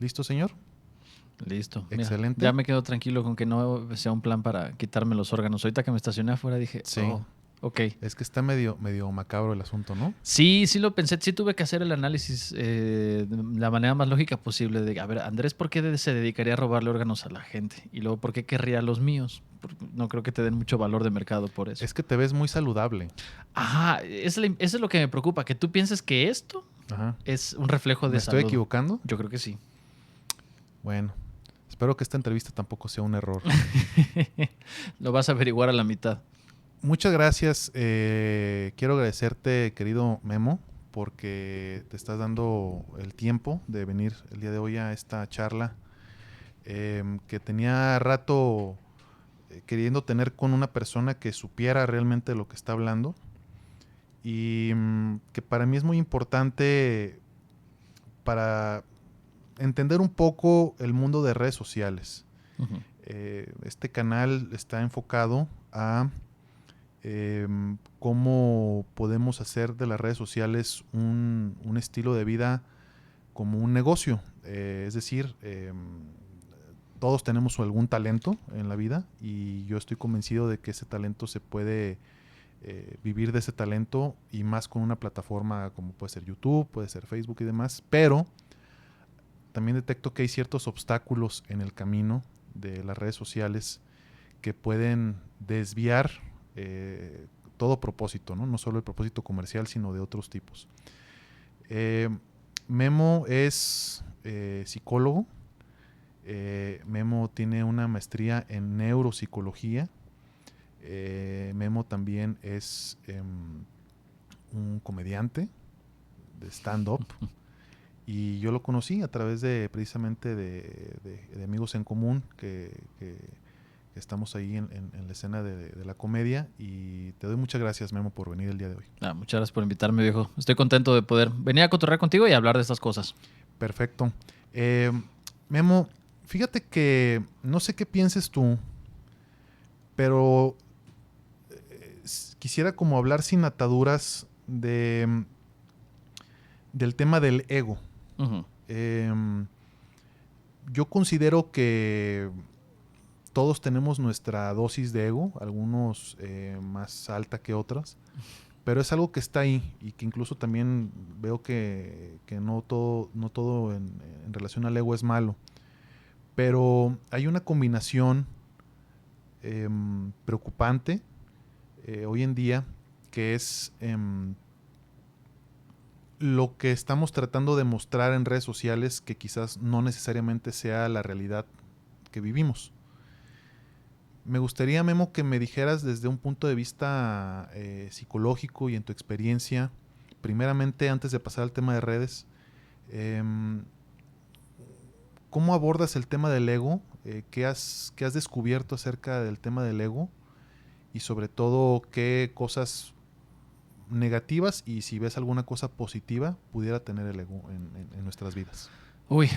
¿Listo, señor? Listo. Excelente. Mira, ya me quedo tranquilo con que no sea un plan para quitarme los órganos. Ahorita que me estacioné afuera dije, Sí. ok. Es que está medio macabro el asunto, ¿no? Sí lo pensé. Sí tuve que hacer el análisis de la manera más lógica posible. De, a ver, Andrés, ¿por qué se dedicaría a robarle órganos a la gente? Y luego, ¿por qué querría los míos? No creo que te den mucho valor de mercado por eso. Es que te ves muy saludable. Ajá, eso es lo que me preocupa. Que tú pienses que esto Ajá. es un reflejo de ¿Me salud. estoy equivocando? Yo creo que sí. Bueno, espero que esta entrevista tampoco sea un error. Lo vas a averiguar a la mitad. Muchas gracias. Quiero agradecerte, querido Memo, porque te estás dando el tiempo de venir el día de hoy a esta charla que tenía rato queriendo tener con una persona que supiera realmente lo que está hablando y que para mí es muy importante para entender un poco el mundo de redes sociales. Uh-huh. Este canal está enfocado a cómo podemos hacer de las redes sociales un estilo de vida como un negocio. Es decir, todos tenemos algún talento en la vida y yo estoy convencido de que ese talento se puede vivir de ese talento y más con una plataforma como puede ser YouTube, puede ser Facebook y demás, pero también detecto que hay ciertos obstáculos en el camino de las redes sociales que pueden desviar todo propósito, ¿no? No solo el propósito comercial, sino de otros tipos. Memo es psicólogo. Memo tiene una maestría en neuropsicología. Memo también es un comediante de stand-up. Y yo lo conocí a través de precisamente de amigos en común que estamos ahí en la escena de la comedia. Y te doy muchas gracias, Memo, por venir el día de hoy. Muchas gracias por invitarme, viejo. Estoy contento de poder venir a cotorrear contigo y hablar de estas cosas. Perfecto. Memo, fíjate que no sé qué pienses tú, pero quisiera como hablar sin ataduras del tema del ego. Uh-huh. Yo considero que todos tenemos nuestra dosis de ego, algunos más alta que otras, pero es algo que está ahí y que incluso también veo que no todo en relación al ego es malo. Pero hay una combinación preocupante hoy en día que es lo que estamos tratando de mostrar en redes sociales que quizás no necesariamente sea la realidad que vivimos. Me gustaría, Memo, que me dijeras desde un punto de vista psicológico y en tu experiencia, primeramente antes de pasar al tema de redes, ¿cómo abordas el tema del ego? ¿Qué has descubierto acerca del tema del ego? Y sobre todo, ¿qué cosas negativas y si ves alguna cosa positiva pudiera tener el ego en nuestras vidas? Uy,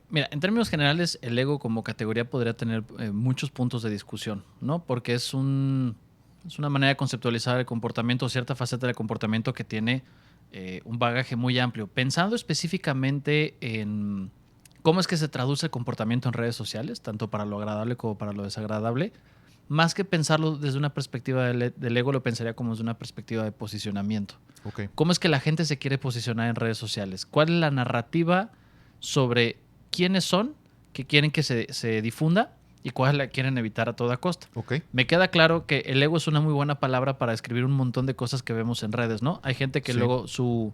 mira, en términos generales, el ego como categoría podría tener muchos puntos de discusión, ¿no? Porque es una manera de conceptualizar el comportamiento, cierta faceta del comportamiento que tiene un bagaje muy amplio. Pensando específicamente en cómo es que se traduce el comportamiento en redes sociales, tanto para lo agradable como para lo desagradable, más que pensarlo desde una perspectiva del ego, lo pensaría como desde una perspectiva de posicionamiento. Okay. ¿Cómo es que la gente se quiere posicionar en redes sociales? ¿Cuál es la narrativa sobre quiénes son que quieren que se difunda y cuáles la quieren evitar a toda costa? Okay. Me queda claro que el ego es una muy buena palabra para describir un montón de cosas que vemos en redes, ¿no? Hay gente que luego su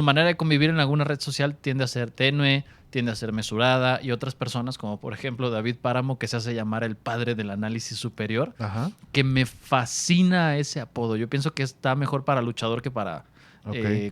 manera de convivir en alguna red social tiende a ser tenue, tiende a ser mesurada, y otras personas, como por ejemplo David Páramo, que se hace llamar el padre del análisis superior, Ajá. que me fascina ese apodo. Yo pienso que está mejor para luchador que para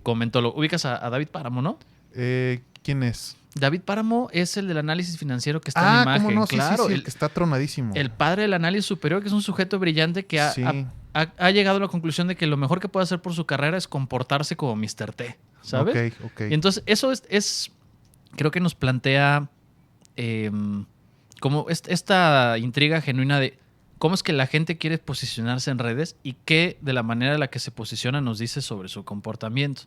comentólogo. Ubicas a David Páramo, ¿no? ¿Quién es? David Páramo es el del análisis financiero que está en imagen. ¿Cómo no? Claro, sí, el que está tronadísimo. El padre del análisis superior, que es un sujeto brillante que ha llegado a la conclusión de que lo mejor que puede hacer por su carrera es comportarse como Mr. T, ¿sabes? Okay. Y entonces eso es creo que nos plantea como esta intriga genuina de cómo es que la gente quiere posicionarse en redes y qué de la manera en la que se posiciona nos dice sobre su comportamiento.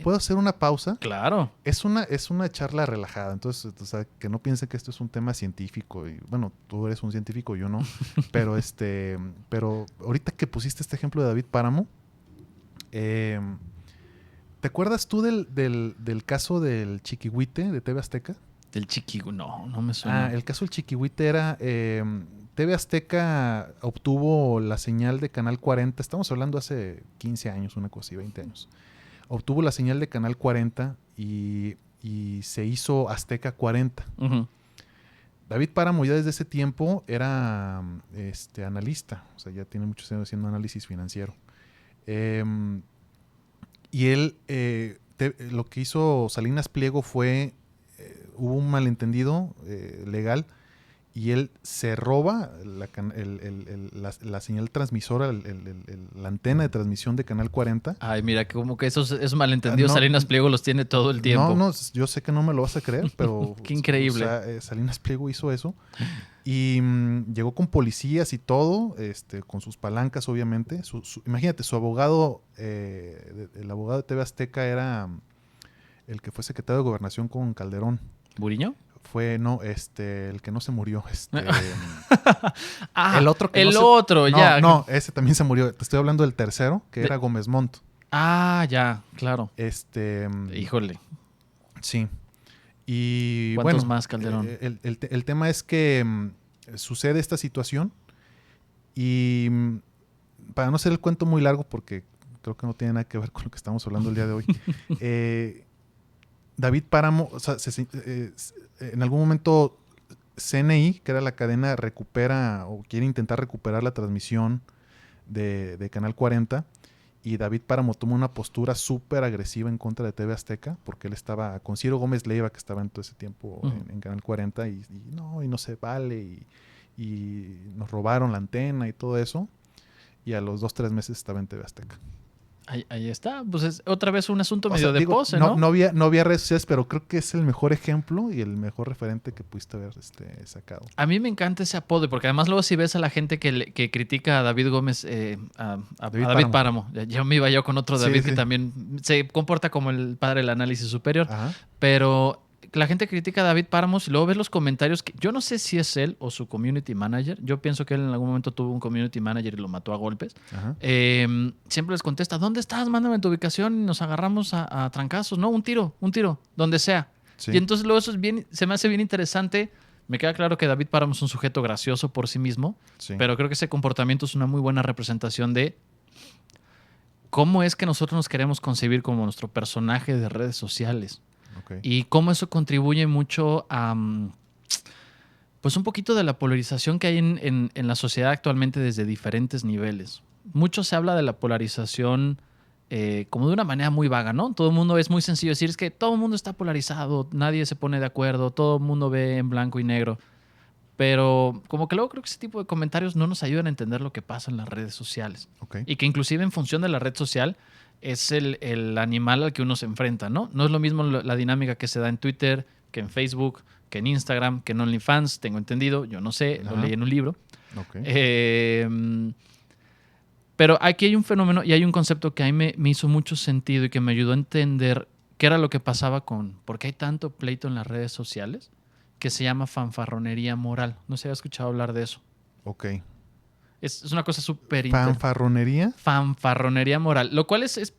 ¿Puedo hacer una pausa? Claro. Es una charla relajada, entonces, o sea, que no piensen que esto es un tema científico. Y bueno, tú eres un científico, yo no. pero pero ahorita que pusiste este ejemplo de David Páramo, ¿te acuerdas tú del caso del Chiquihuite de TV Azteca? Del Chiquihuite, no me suena. El caso del Chiquihuite era... TV Azteca obtuvo la señal de Canal 40, estamos hablando hace 15 años, una cosa así, 20 años. Obtuvo la señal de Canal 40 y se hizo Azteca 40. Uh-huh. David Páramo ya desde ese tiempo era analista, o sea, ya tiene muchos años haciendo análisis financiero. Y él, lo que hizo Salinas Pliego fue, hubo un malentendido legal y él se roba la señal transmisora, la antena de transmisión de Canal 40. Ay, mira, como que esos malentendidos No, Salinas Pliego los tiene todo el tiempo. No, yo sé que no me lo vas a creer, pero... Qué increíble. O sea, Salinas Pliego hizo eso y llegó con policías y todo, con sus palancas, obviamente. Imagínate, su abogado, el abogado de TV Azteca era el que fue secretario de Gobernación con Calderón. ¿Buriño? Fue, no, el que no se murió. Ah, el otro que el no otro, no, ya. No, ese también se murió. Te estoy hablando del tercero, que era Gómez Montt. Ah, ya, claro. Híjole. Sí. Y ¿Cuántos bueno, más, Calderón? El tema es que sucede esta situación y para no hacer el cuento muy largo, porque creo que no tiene nada que ver con lo que estamos hablando el día de hoy, David Páramo, o sea, en algún momento CNI, que era la cadena, recupera o quiere intentar recuperar la transmisión de Canal 40 y David Páramo toma una postura súper agresiva en contra de TV Azteca porque él estaba con Ciro Gómez Leiva, que estaba en todo ese tiempo en Canal 40 y no se vale y nos robaron la antena y todo eso y a los 2-3 meses estaba en TV Azteca. Ahí está, pues es otra vez un asunto medio de pose, ¿no? No había redes sociales, pero creo que es el mejor ejemplo y el mejor referente que pudiste haber sacado. A mí me encanta ese apodo, porque además luego si ves a la gente que critica a David Gómez, a David Páramo. Yo me iba con otro David que también se comporta como el padre del análisis superior, Ajá. pero la gente critica a David Páramo y luego ves los comentarios que yo no sé si es él o su community manager. Yo pienso que él en algún momento tuvo un community manager y lo mató a golpes. Siempre les contesta, ¿dónde estás? Mándame tu ubicación y nos agarramos a trancazos. No, un tiro, donde sea. Sí. Y entonces luego eso se me hace bien interesante. Me queda claro que David Páramo es un sujeto gracioso por sí mismo, pero creo que ese comportamiento es una muy buena representación de cómo es que nosotros nos queremos concebir como nuestro personaje de redes sociales. Okay. Y cómo eso contribuye mucho a pues un poquito de la polarización que hay en la sociedad actualmente desde diferentes niveles. Mucho se habla de la polarización como de una manera muy vaga, ¿no? Todo el mundo es muy sencillo decir, es que todo el mundo está polarizado, nadie se pone de acuerdo, todo el mundo ve en blanco y negro. Pero como que luego creo que ese tipo de comentarios no nos ayudan a entender lo que pasa en las redes sociales. Okay. Y que inclusive en función de la red social es el animal al que uno se enfrenta, ¿no? No es lo mismo la dinámica que se da en Twitter, que en Facebook, que en Instagram, que en OnlyFans, tengo entendido, yo no sé, lo leí en un libro. Okay. Pero aquí hay un fenómeno y hay un concepto que a mí me hizo mucho sentido y que me ayudó a entender qué era lo que pasaba por qué hay tanto pleito en las redes sociales, que se llama fanfarronería moral. No se había escuchado hablar de eso. Ok. Es una cosa súper ¿Fanfarronería? Fanfarronería moral. Lo cual es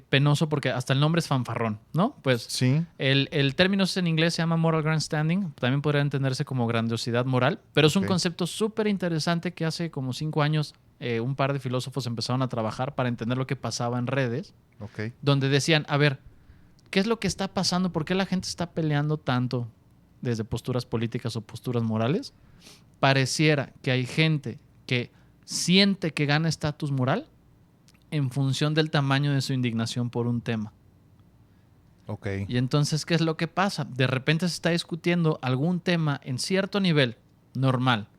penoso porque hasta el nombre es fanfarrón, ¿no? Pues sí. El término en inglés se llama moral grandstanding. También podría entenderse como grandiosidad moral. Pero es un concepto súper interesante que hace como 5 años un par de filósofos empezaron a trabajar para entender lo que pasaba en redes. Okay. Donde decían, a ver, ¿qué es lo que está pasando? ¿Por qué la gente está peleando tanto desde posturas políticas o posturas morales? Pareciera que hay gente que siente que gana estatus moral en función del tamaño de su indignación por un tema. Okay. Y entonces, ¿qué es lo que pasa? De repente se está discutiendo algún tema en cierto nivel normal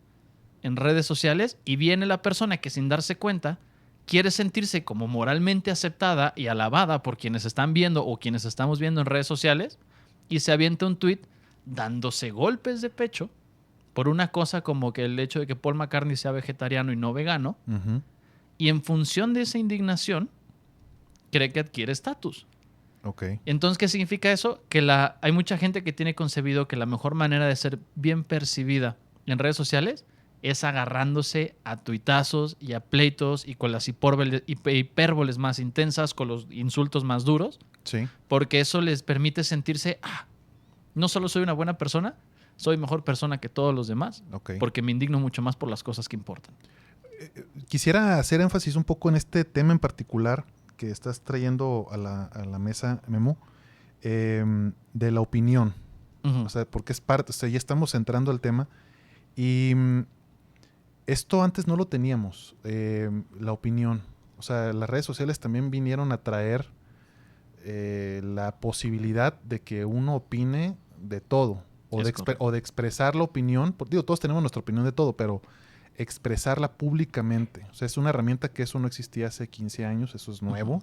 en redes sociales y viene la persona que sin darse cuenta quiere sentirse como moralmente aceptada y alabada por quienes están viendo o quienes estamos viendo en redes sociales y se avienta un tuit dándose golpes de pecho por una cosa como que el hecho de que Paul McCartney sea vegetariano y no vegano, y en función de esa indignación, cree que adquiere estatus. Ok. Entonces, ¿qué significa eso? Que hay mucha gente que tiene concebido que la mejor manera de ser bien percibida en redes sociales es agarrándose a tuitazos y a pleitos y con las hipérboles más intensas, con los insultos más duros, Sí. porque eso les permite sentirse, no solo soy una buena persona, soy mejor persona que todos los demás, Ok. porque me indigno mucho más por las cosas que importan. Quisiera hacer énfasis un poco en este tema en particular que estás trayendo a la mesa, Memo, de la opinión. Uh-huh. O sea, porque es parte, o sea, ya estamos entrando al tema. Y esto antes no lo teníamos, la opinión. O sea, las redes sociales también vinieron a traer la posibilidad de que uno opine de todo. O de expresar la opinión. Digo, todos tenemos nuestra opinión de todo, pero expresarla públicamente. O sea, es una herramienta que eso no existía hace 15 años, eso es nuevo. Uh-huh.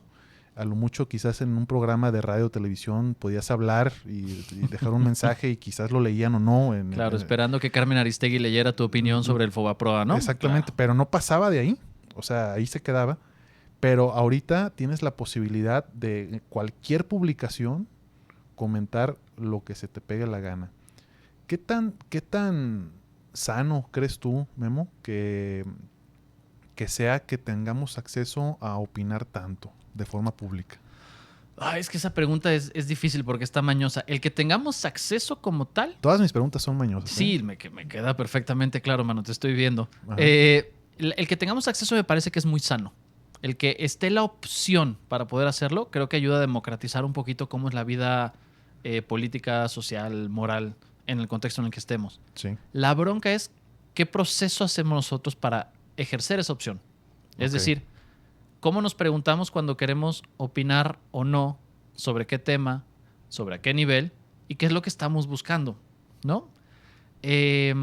A lo mucho quizás en un programa de radio o televisión podías hablar y dejar un mensaje y quizás lo leían o no. Claro, esperando que Carmen Aristegui leyera tu opinión sobre el Fobaproa, ¿no? Exactamente, claro. Pero no pasaba de ahí. O sea, ahí se quedaba. Pero ahorita tienes la posibilidad de cualquier publicación comentar lo que se te pegue la gana. ¿Qué tan sano crees tú, Memo, que sea que tengamos acceso a opinar tanto de forma pública? Es que esa pregunta es difícil porque está mañosa. El que tengamos acceso como tal... Todas mis preguntas son mañosas. Sí, me queda perfectamente claro, mano, te estoy viendo. El que tengamos acceso me parece que es muy sano. El que esté la opción para poder hacerlo, creo que ayuda a democratizar un poquito cómo es la vida política, social, moral, en el contexto en el que estemos. Sí. La bronca es qué proceso hacemos nosotros para ejercer esa opción. Es decir, cómo nos preguntamos cuando queremos opinar o no sobre qué tema, sobre a qué nivel y qué es lo que estamos buscando, ¿no? Te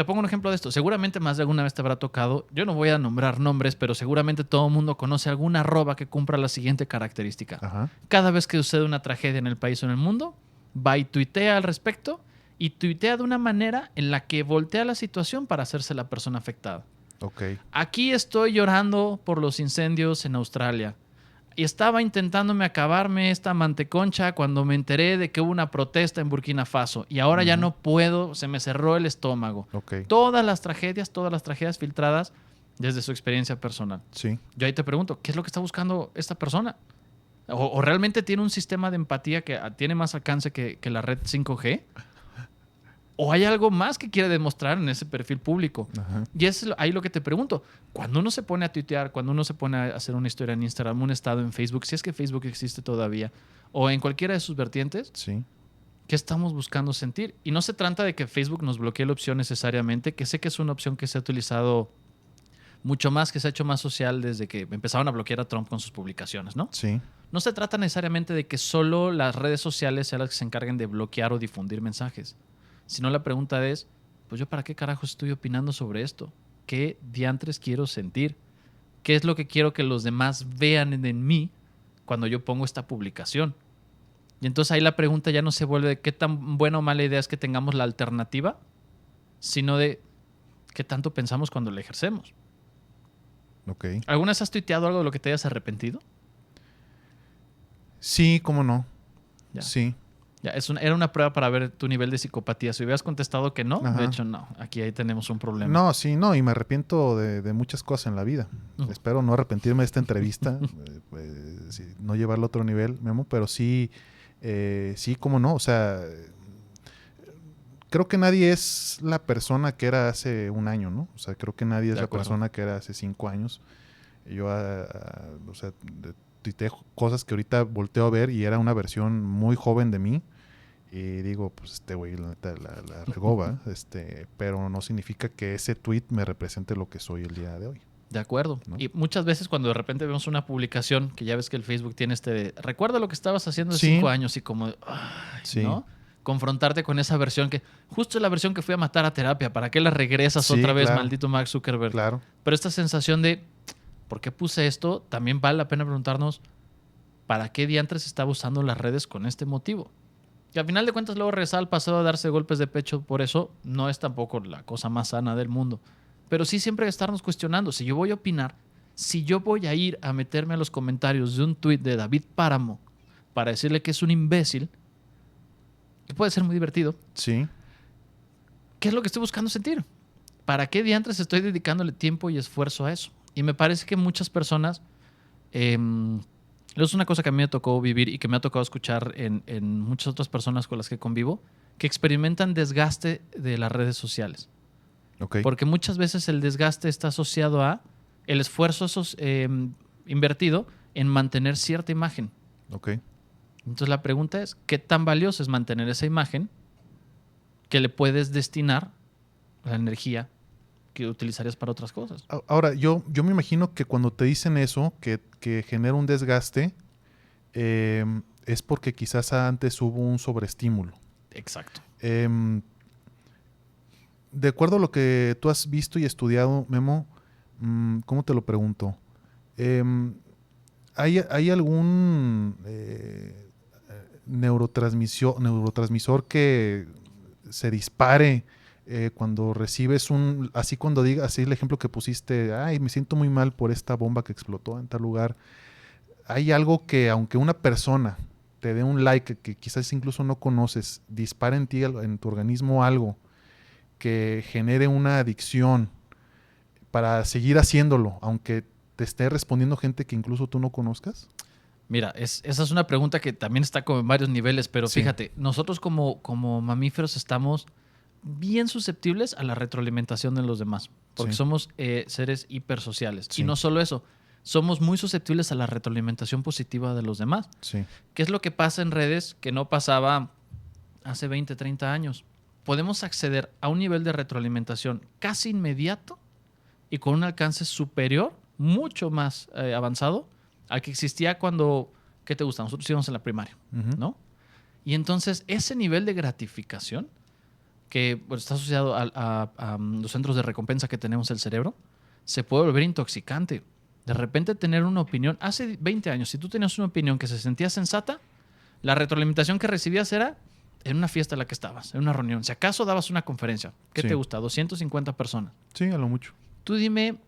pongo un ejemplo de esto. Seguramente más de alguna vez te habrá tocado, yo no voy a nombrar nombres, pero seguramente todo el mundo conoce algún arroba que cumpla la siguiente característica. Ajá. Cada vez que sucede una tragedia en el país o en el mundo, va y tuitea al respecto y tuitea de una manera en la que voltea la situación para hacerse la persona afectada. Okay. Aquí estoy llorando por los incendios en Australia. Y estaba intentándome acabarme esta manteconcha cuando me enteré de que hubo una protesta en Burkina Faso. Y ahora ya no puedo, se me cerró el estómago. Okay. Todas las tragedias filtradas desde su experiencia personal. Sí. Yo ahí te pregunto, ¿qué es lo que está buscando esta persona? ¿O realmente tiene un sistema de empatía que tiene más alcance que la red 5G? ¿O hay algo más que quiere demostrar en ese perfil público? Ajá. Y es ahí lo que te pregunto. Cuando uno se pone a tuitear, cuando uno se pone a hacer una historia en Instagram, un estado en Facebook, si es que Facebook existe todavía, o en cualquiera de sus vertientes, sí. ¿Qué estamos buscando sentir? Y no se trata de que Facebook nos bloquee la opción necesariamente, que sé que es una opción que se ha utilizado mucho más, que se ha hecho más social desde que empezaron a bloquear a Trump con sus publicaciones, ¿no? Sí. No se trata necesariamente de que solo las redes sociales sean las que se encarguen de bloquear o difundir mensajes. Sino la pregunta es, pues yo para qué carajo estoy opinando sobre esto? ¿Qué diantres quiero sentir? ¿Qué es lo que quiero que los demás vean en mí cuando yo pongo esta publicación? Y entonces ahí la pregunta ya no se vuelve de qué tan buena o mala idea es que tengamos la alternativa, sino de qué tanto pensamos cuando la ejercemos. Okay. ¿Alguna vez has tuiteado algo de lo que te hayas arrepentido? Sí, cómo no. Ya. Sí. Ya, era una prueba para ver tu nivel de psicopatía. Si hubieras contestado que no, Ajá. de hecho no. Aquí ahí tenemos un problema. No, sí, no. Y me arrepiento de muchas cosas en la vida. Espero no arrepentirme de esta entrevista. Sí, no llevarlo a otro nivel, Memo. Pero sí, sí, cómo no. O sea, creo que nadie es la persona que era hace un año, ¿no? O sea, creo que nadie es la persona que era hace 5 años. Yo, o sea, tuiteé cosas que ahorita volteo a ver y era una versión muy joven de mí. Y digo, pues este güey la neta la regó, ¿va? Pero no significa que ese tweet me represente lo que soy el día de hoy. De acuerdo. ¿No? Y muchas veces cuando de repente vemos una publicación, que ya ves que el Facebook tiene recuerda lo que estabas haciendo hace 5 años y como, sí. ¿no? Confrontarte con esa versión que, justo es la versión que fui a matar a terapia, ¿para qué la regresas otra vez, maldito Mark Zuckerberg? Claro. Pero esta sensación de, ¿por qué puse esto? También vale la pena preguntarnos, ¿para qué diantres estaba usando las redes con este motivo? Que al final de cuentas luego regresar al pasado a darse golpes de pecho por eso no es tampoco la cosa más sana del mundo. Pero sí siempre estarnos cuestionando, si yo voy a opinar, si yo voy a ir a meterme a los comentarios de un tuit de David Páramo, para decirle que es un imbécil, que puede ser muy divertido. Sí. ¿Qué es lo que estoy buscando sentir? ¿Para qué diantres estoy dedicándole tiempo y esfuerzo a eso? Y me parece que muchas personas... es una cosa que a mí me tocó vivir y que me ha tocado escuchar en muchas otras personas con las que convivo, que experimentan desgaste de las redes sociales. Ok. Porque muchas veces el desgaste está asociado a el esfuerzo invertido en mantener cierta imagen. Ok. Entonces la pregunta es, ¿qué tan valioso es mantener esa imagen que le puedes destinar la energía que utilizarías para otras cosas? Ahora, yo me imagino que cuando te dicen eso, que genera un desgaste, es porque quizás antes hubo un sobreestímulo. Exacto. De acuerdo a lo que tú has visto y estudiado, Memo, ¿cómo te lo pregunto? ¿Hay algún neurotransmisor que se dispare cuando recibes así cuando diga, así el ejemplo que pusiste, ay, me siento muy mal por esta bomba que explotó en tal lugar? ¿Hay algo que, aunque una persona te dé un like que quizás incluso no conoces, dispare en ti, en tu organismo algo que genere una adicción para seguir haciéndolo, aunque te esté respondiendo gente que incluso tú no conozcas? Mira, esa es una pregunta que también está como en varios niveles, pero Sí. fíjate, nosotros como mamíferos estamos bien susceptibles a la retroalimentación de los demás, porque Sí. somos seres hipersociales. Sí. Y no solo eso, somos muy susceptibles a la retroalimentación positiva de los demás. Sí. ¿Qué es lo que pasa en redes que no pasaba hace 20, 30 años? Podemos acceder a un nivel de retroalimentación casi inmediato y con un alcance superior, mucho más avanzado, al que existía cuando, ¿qué te gusta? Nosotros íbamos en la primaria, Ujú. ¿no? Y entonces ese nivel de gratificación que está asociado a los centros de recompensa que tenemos en el cerebro, se puede volver intoxicante. De repente tener una opinión, hace 20 años, si tú tenías una opinión que se sentía sensata, la retroalimentación que recibías era en una fiesta en la que estabas, en una reunión. Si acaso dabas una conferencia, ¿qué Sí. te gusta? 250 personas. Sí, a lo mucho. Tú dime,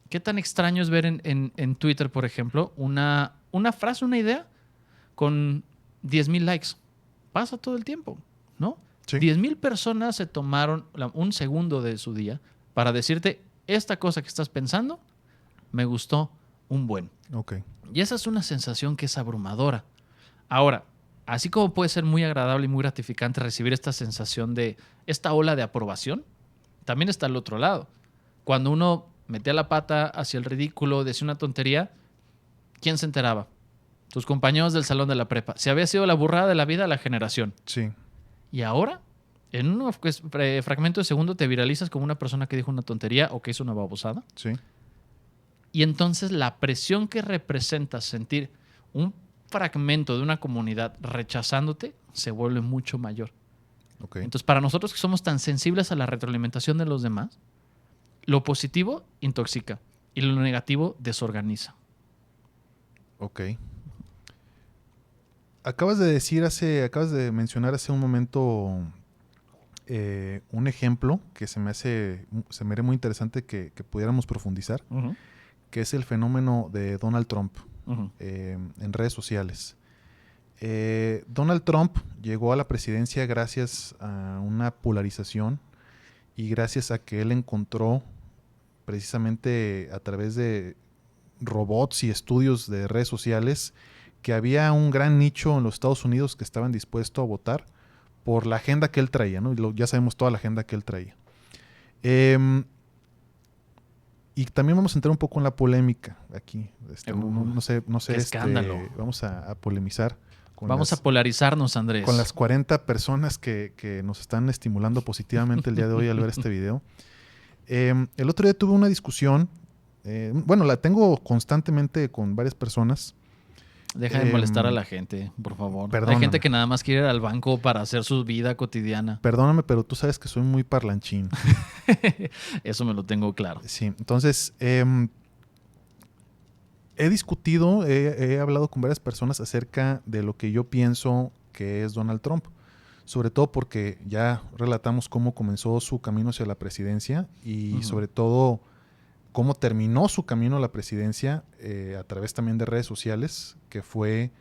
¿qué tan extraño es ver en Twitter, por ejemplo, una frase, una idea con 10,000 likes? Pasa todo el tiempo, ¿no? Sí. 10,000 personas se tomaron un segundo de su día para decirte, esta cosa que estás pensando me gustó un buen. Ok. Y esa es una sensación que es abrumadora. Ahora, así como puede ser muy agradable y muy gratificante recibir esta sensación de esta ola de aprobación, también está el otro lado. Cuando uno metía la pata hacia el ridículo, decía una tontería, ¿quién se enteraba? Tus compañeros del salón de la prepa. Si había sido la burrada de la vida, la generación. Sí. Y ahora, en un fragmento de segundo, te viralizas como una persona que dijo una tontería o que hizo una babosada. Sí. Y entonces la presión que representa sentir un fragmento de una comunidad rechazándote se vuelve mucho mayor. Ok. Entonces, para nosotros que somos tan sensibles a la retroalimentación de los demás, lo positivo intoxica y lo negativo desorganiza. Ok. Acabas de mencionar hace un momento un ejemplo que se me haría muy interesante que pudiéramos profundizar, que es el fenómeno de Donald Trump en redes sociales. Donald Trump llegó a la presidencia gracias a una polarización y gracias a que él encontró precisamente a través de robots y estudios de redes sociales que había un gran nicho en los Estados Unidos que estaban dispuestos a votar por la agenda que él traía, ¿no? Ya sabemos toda la agenda que él traía. Y también vamos a entrar un poco en la polémica aquí. No sé, qué escándalo. Vamos a polemizar. Vamos a polarizarnos, Andrés. Con las 40 personas que nos están estimulando positivamente el día de hoy al ver este video. El otro día tuve una discusión, bueno, la tengo constantemente con varias personas. Deja de molestar a la gente, por favor. Perdóname. Hay gente que nada más quiere ir al banco para hacer su vida cotidiana. Perdóname, pero tú sabes que soy muy parlanchín. Eso me lo tengo claro. Sí, entonces he discutido, he hablado con varias personas acerca de lo que yo pienso que es Donald Trump. Sobre todo porque ya relatamos cómo comenzó su camino hacia la presidencia y sobre todo cómo terminó su camino a la presidencia a través también de redes sociales, que fue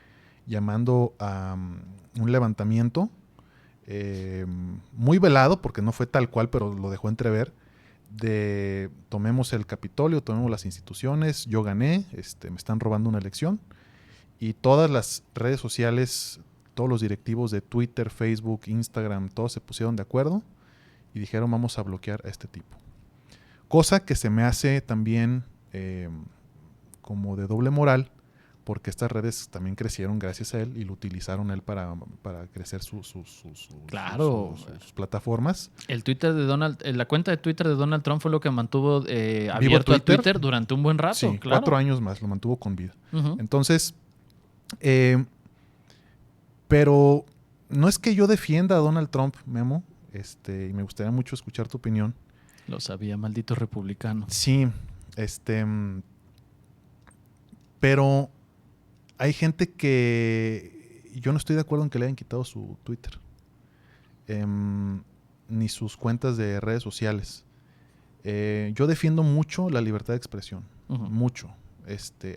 llamando a un levantamiento muy velado, porque no fue tal cual, pero lo dejó entrever, de tomemos el Capitolio, tomemos las instituciones, yo gané, me están robando una elección. Y todas las redes sociales, todos los directivos de Twitter, Facebook, Instagram, todos se pusieron de acuerdo y dijeron vamos a bloquear a este tipo. Cosa que se me hace también como de doble moral, porque estas redes también crecieron gracias a él y lo utilizaron él para crecer sus plataformas. El Twitter de la cuenta de Twitter de Donald Trump fue lo que mantuvo abierto a Twitter durante un buen rato. Sí, claro. 4 años más, lo mantuvo con vida. Entonces, pero no es que yo defienda a Donald Trump, Memo, y me gustaría mucho escuchar tu opinión. Lo sabía, maldito republicano. Sí, pero hay gente que yo no estoy de acuerdo en que le hayan quitado su Twitter, ni sus cuentas de redes sociales. Yo defiendo mucho la libertad de expresión, mucho,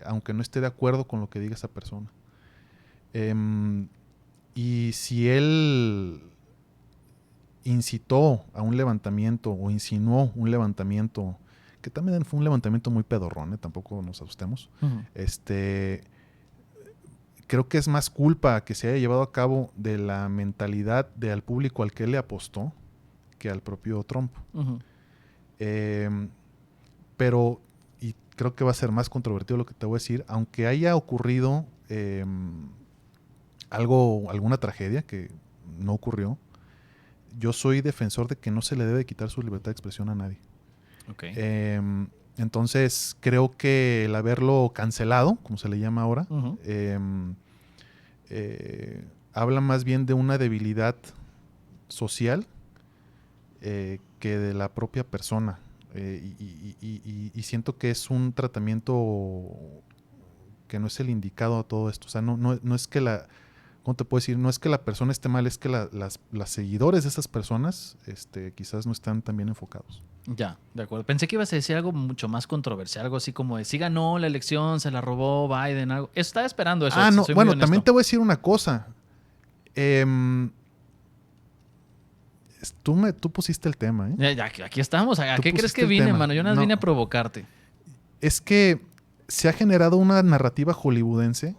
aunque no esté de acuerdo con lo que diga esa persona. Y si él incitó a un levantamiento o insinuó un levantamiento, que también fue un levantamiento muy pedorrón, tampoco nos asustemos, creo que es más culpa que se haya llevado a cabo de la mentalidad del público al que él le apostó que al propio Trump. Pero, y creo que va a ser más controvertido lo que te voy a decir, aunque haya ocurrido alguna tragedia que no ocurrió, yo soy defensor de que no se le debe quitar su libertad de expresión a nadie. Okay. Entonces creo que el haberlo cancelado, como se le llama ahora, habla más bien de una debilidad social que de la propia persona. Y siento que es un tratamiento que no es el indicado a todo esto. O sea, no es que ¿cómo te puedo decir? No es que la persona esté mal, es que las seguidores de esas personas quizás no están tan bien enfocados. Ya, de acuerdo. Pensé que ibas a decir algo mucho más controversial, algo así como de sí ganó la elección, se la robó Biden, algo. Estaba esperando eso. No, bueno, también te voy a decir una cosa. Tú pusiste el tema, ¿eh? Ya, aquí estamos. ¿A qué crees que vine, mano? Yo vine a provocarte. Es que se ha generado una narrativa hollywoodense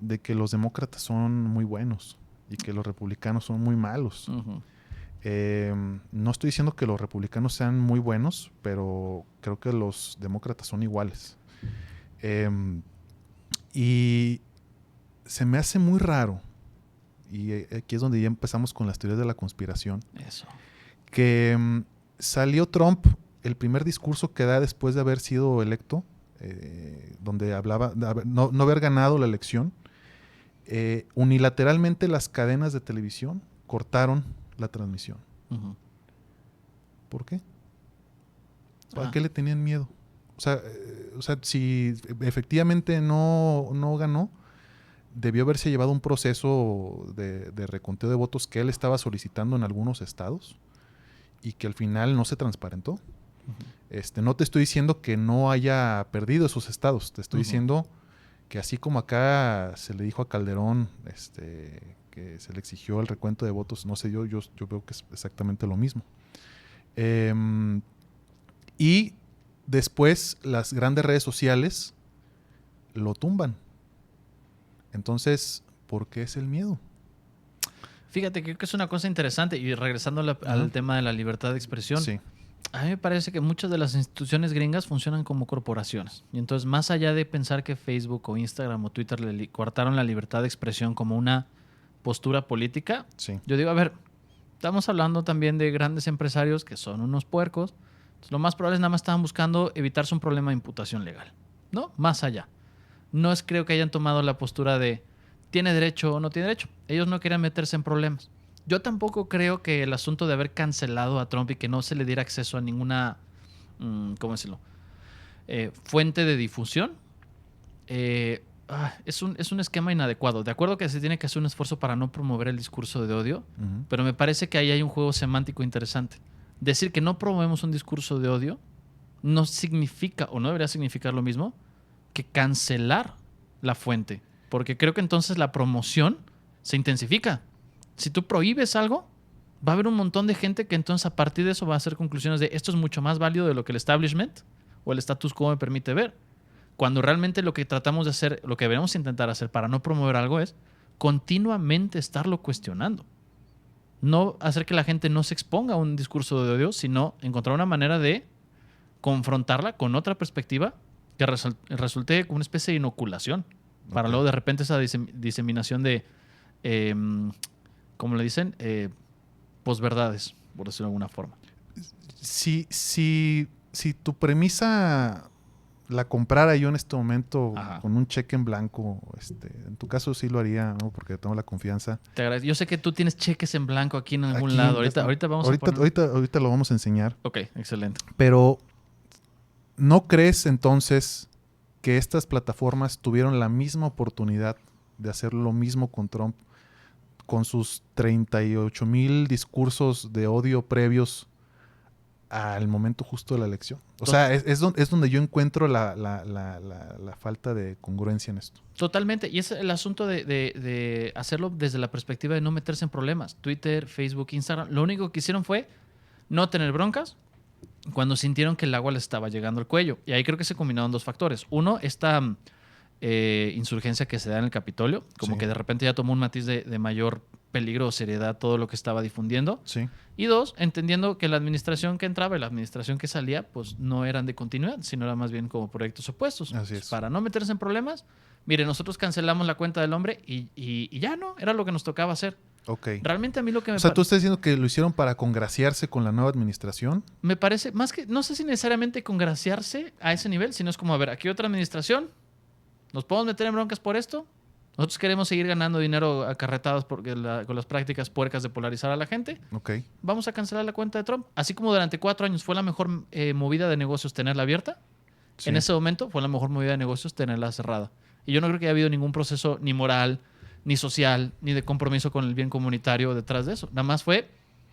de que los demócratas son muy buenos y que los republicanos son muy malos. No estoy diciendo que los republicanos sean muy buenos, pero creo que los demócratas son iguales. Y se me hace muy raro, y aquí es donde ya empezamos con las teorías de la conspiración. Eso. Que salió Trump, el primer discurso que da después de haber sido electo, donde hablaba de no haber ganado la elección, unilateralmente las cadenas de televisión cortaron la transmisión. ¿Por qué? ¿Para qué le tenían miedo? O sea, si efectivamente no ganó, debió haberse llevado un proceso de reconteo de votos que él estaba solicitando en algunos estados y que al final no se transparentó. No te estoy diciendo que no haya perdido esos estados, te estoy diciendo que así como acá se le dijo a Calderón que se le exigió el recuento de votos, no sé, yo veo que es exactamente lo mismo. Y después las grandes redes sociales lo tumban. Entonces, ¿por qué es el miedo? Fíjate, creo que es una cosa interesante, y regresando al tema de la libertad de expresión, sí. A mí me parece que muchas de las instituciones gringas funcionan como corporaciones. Y entonces, más allá de pensar que Facebook o Instagram o Twitter le coartaron la libertad de expresión como una postura política, yo digo, a ver, estamos hablando también de grandes empresarios que son unos puercos. Entonces, lo más probable es nada más estaban buscando evitarse un problema de imputación legal, ¿no? Más allá. No creo que hayan tomado la postura de ¿tiene derecho o no tiene derecho? Ellos no querían meterse en problemas. Yo tampoco creo que el asunto de haber cancelado a Trump y que no se le diera acceso a ninguna, ¿cómo decirlo? Fuente de difusión, es un esquema inadecuado. De acuerdo que se tiene que hacer un esfuerzo para no promover el discurso de odio, pero me parece que ahí hay un juego semántico interesante. Decir que no promovemos un discurso de odio no significa, o no debería significar lo mismo, que cancelar la fuente. porque creo que entonces la promoción se intensifica. Si tú prohíbes algo, va a haber un montón de gente que entonces a partir de eso va a hacer conclusiones de esto es mucho más válido de lo que el establishment o el status quo me permite ver. Cuando realmente lo que tratamos de hacer, lo que deberíamos intentar hacer para no promover algo es continuamente estarlo cuestionando. No hacer que la gente no se exponga a un discurso de odio, sino encontrar una manera de confrontarla con otra perspectiva que resulte como una especie de inoculación. Para luego de repente esa diseminación de, ¿cómo le dicen? Posverdades, por decirlo de alguna forma. Si tu premisa la comprara yo en este momento con un cheque en blanco, en tu caso sí lo haría, ¿no? Porque tengo la confianza. Te agradezco. Yo sé que tú tienes cheques en blanco aquí en algún lado. Ahorita vamos a poner... ahorita lo vamos a enseñar. Ok, excelente. Pero ¿no crees entonces que estas plataformas tuvieron la misma oportunidad de hacer lo mismo con Trump, con sus 38,000 discursos de odio previos al momento justo de la elección? O sea, es donde yo encuentro la falta de congruencia en esto. Totalmente. Y es el asunto de hacerlo desde la perspectiva de no meterse en problemas. Twitter, Facebook, Instagram, lo único que hicieron fue no tener broncas cuando sintieron que el agua les estaba llegando al cuello. Y ahí creo que se combinaron dos factores. Uno, esta insurgencia que se da en el Capitolio, como que de repente ya tomó un matiz de mayor peligro o seriedad todo lo que estaba difundiendo. Sí. Y dos, entendiendo que la administración que entraba y la administración que salía, pues no eran de continuidad, sino eran más bien como proyectos opuestos. Así es. Para no meterse en problemas, mire, nosotros cancelamos la cuenta del hombre y ya no, era lo que nos tocaba hacer. Okay. Realmente a mí lo que me O sea, ¿tú estás diciendo que lo hicieron para congraciarse con la nueva administración? Me parece, más que, no sé si necesariamente congraciarse a ese nivel, sino es como, a ver, aquí otra administración, ¿nos podemos meter en broncas por esto? Nosotros queremos seguir ganando dinero acarretados con las prácticas puercas de polarizar a la gente. Okay. Vamos a cancelar la cuenta de Trump. Así como durante 4 años fue la mejor movida de negocios tenerla abierta, en ese momento fue la mejor movida de negocios tenerla cerrada. Y yo no creo que haya habido ningún proceso ni moral, ni social, ni de compromiso con el bien comunitario detrás de eso. Nada más fue,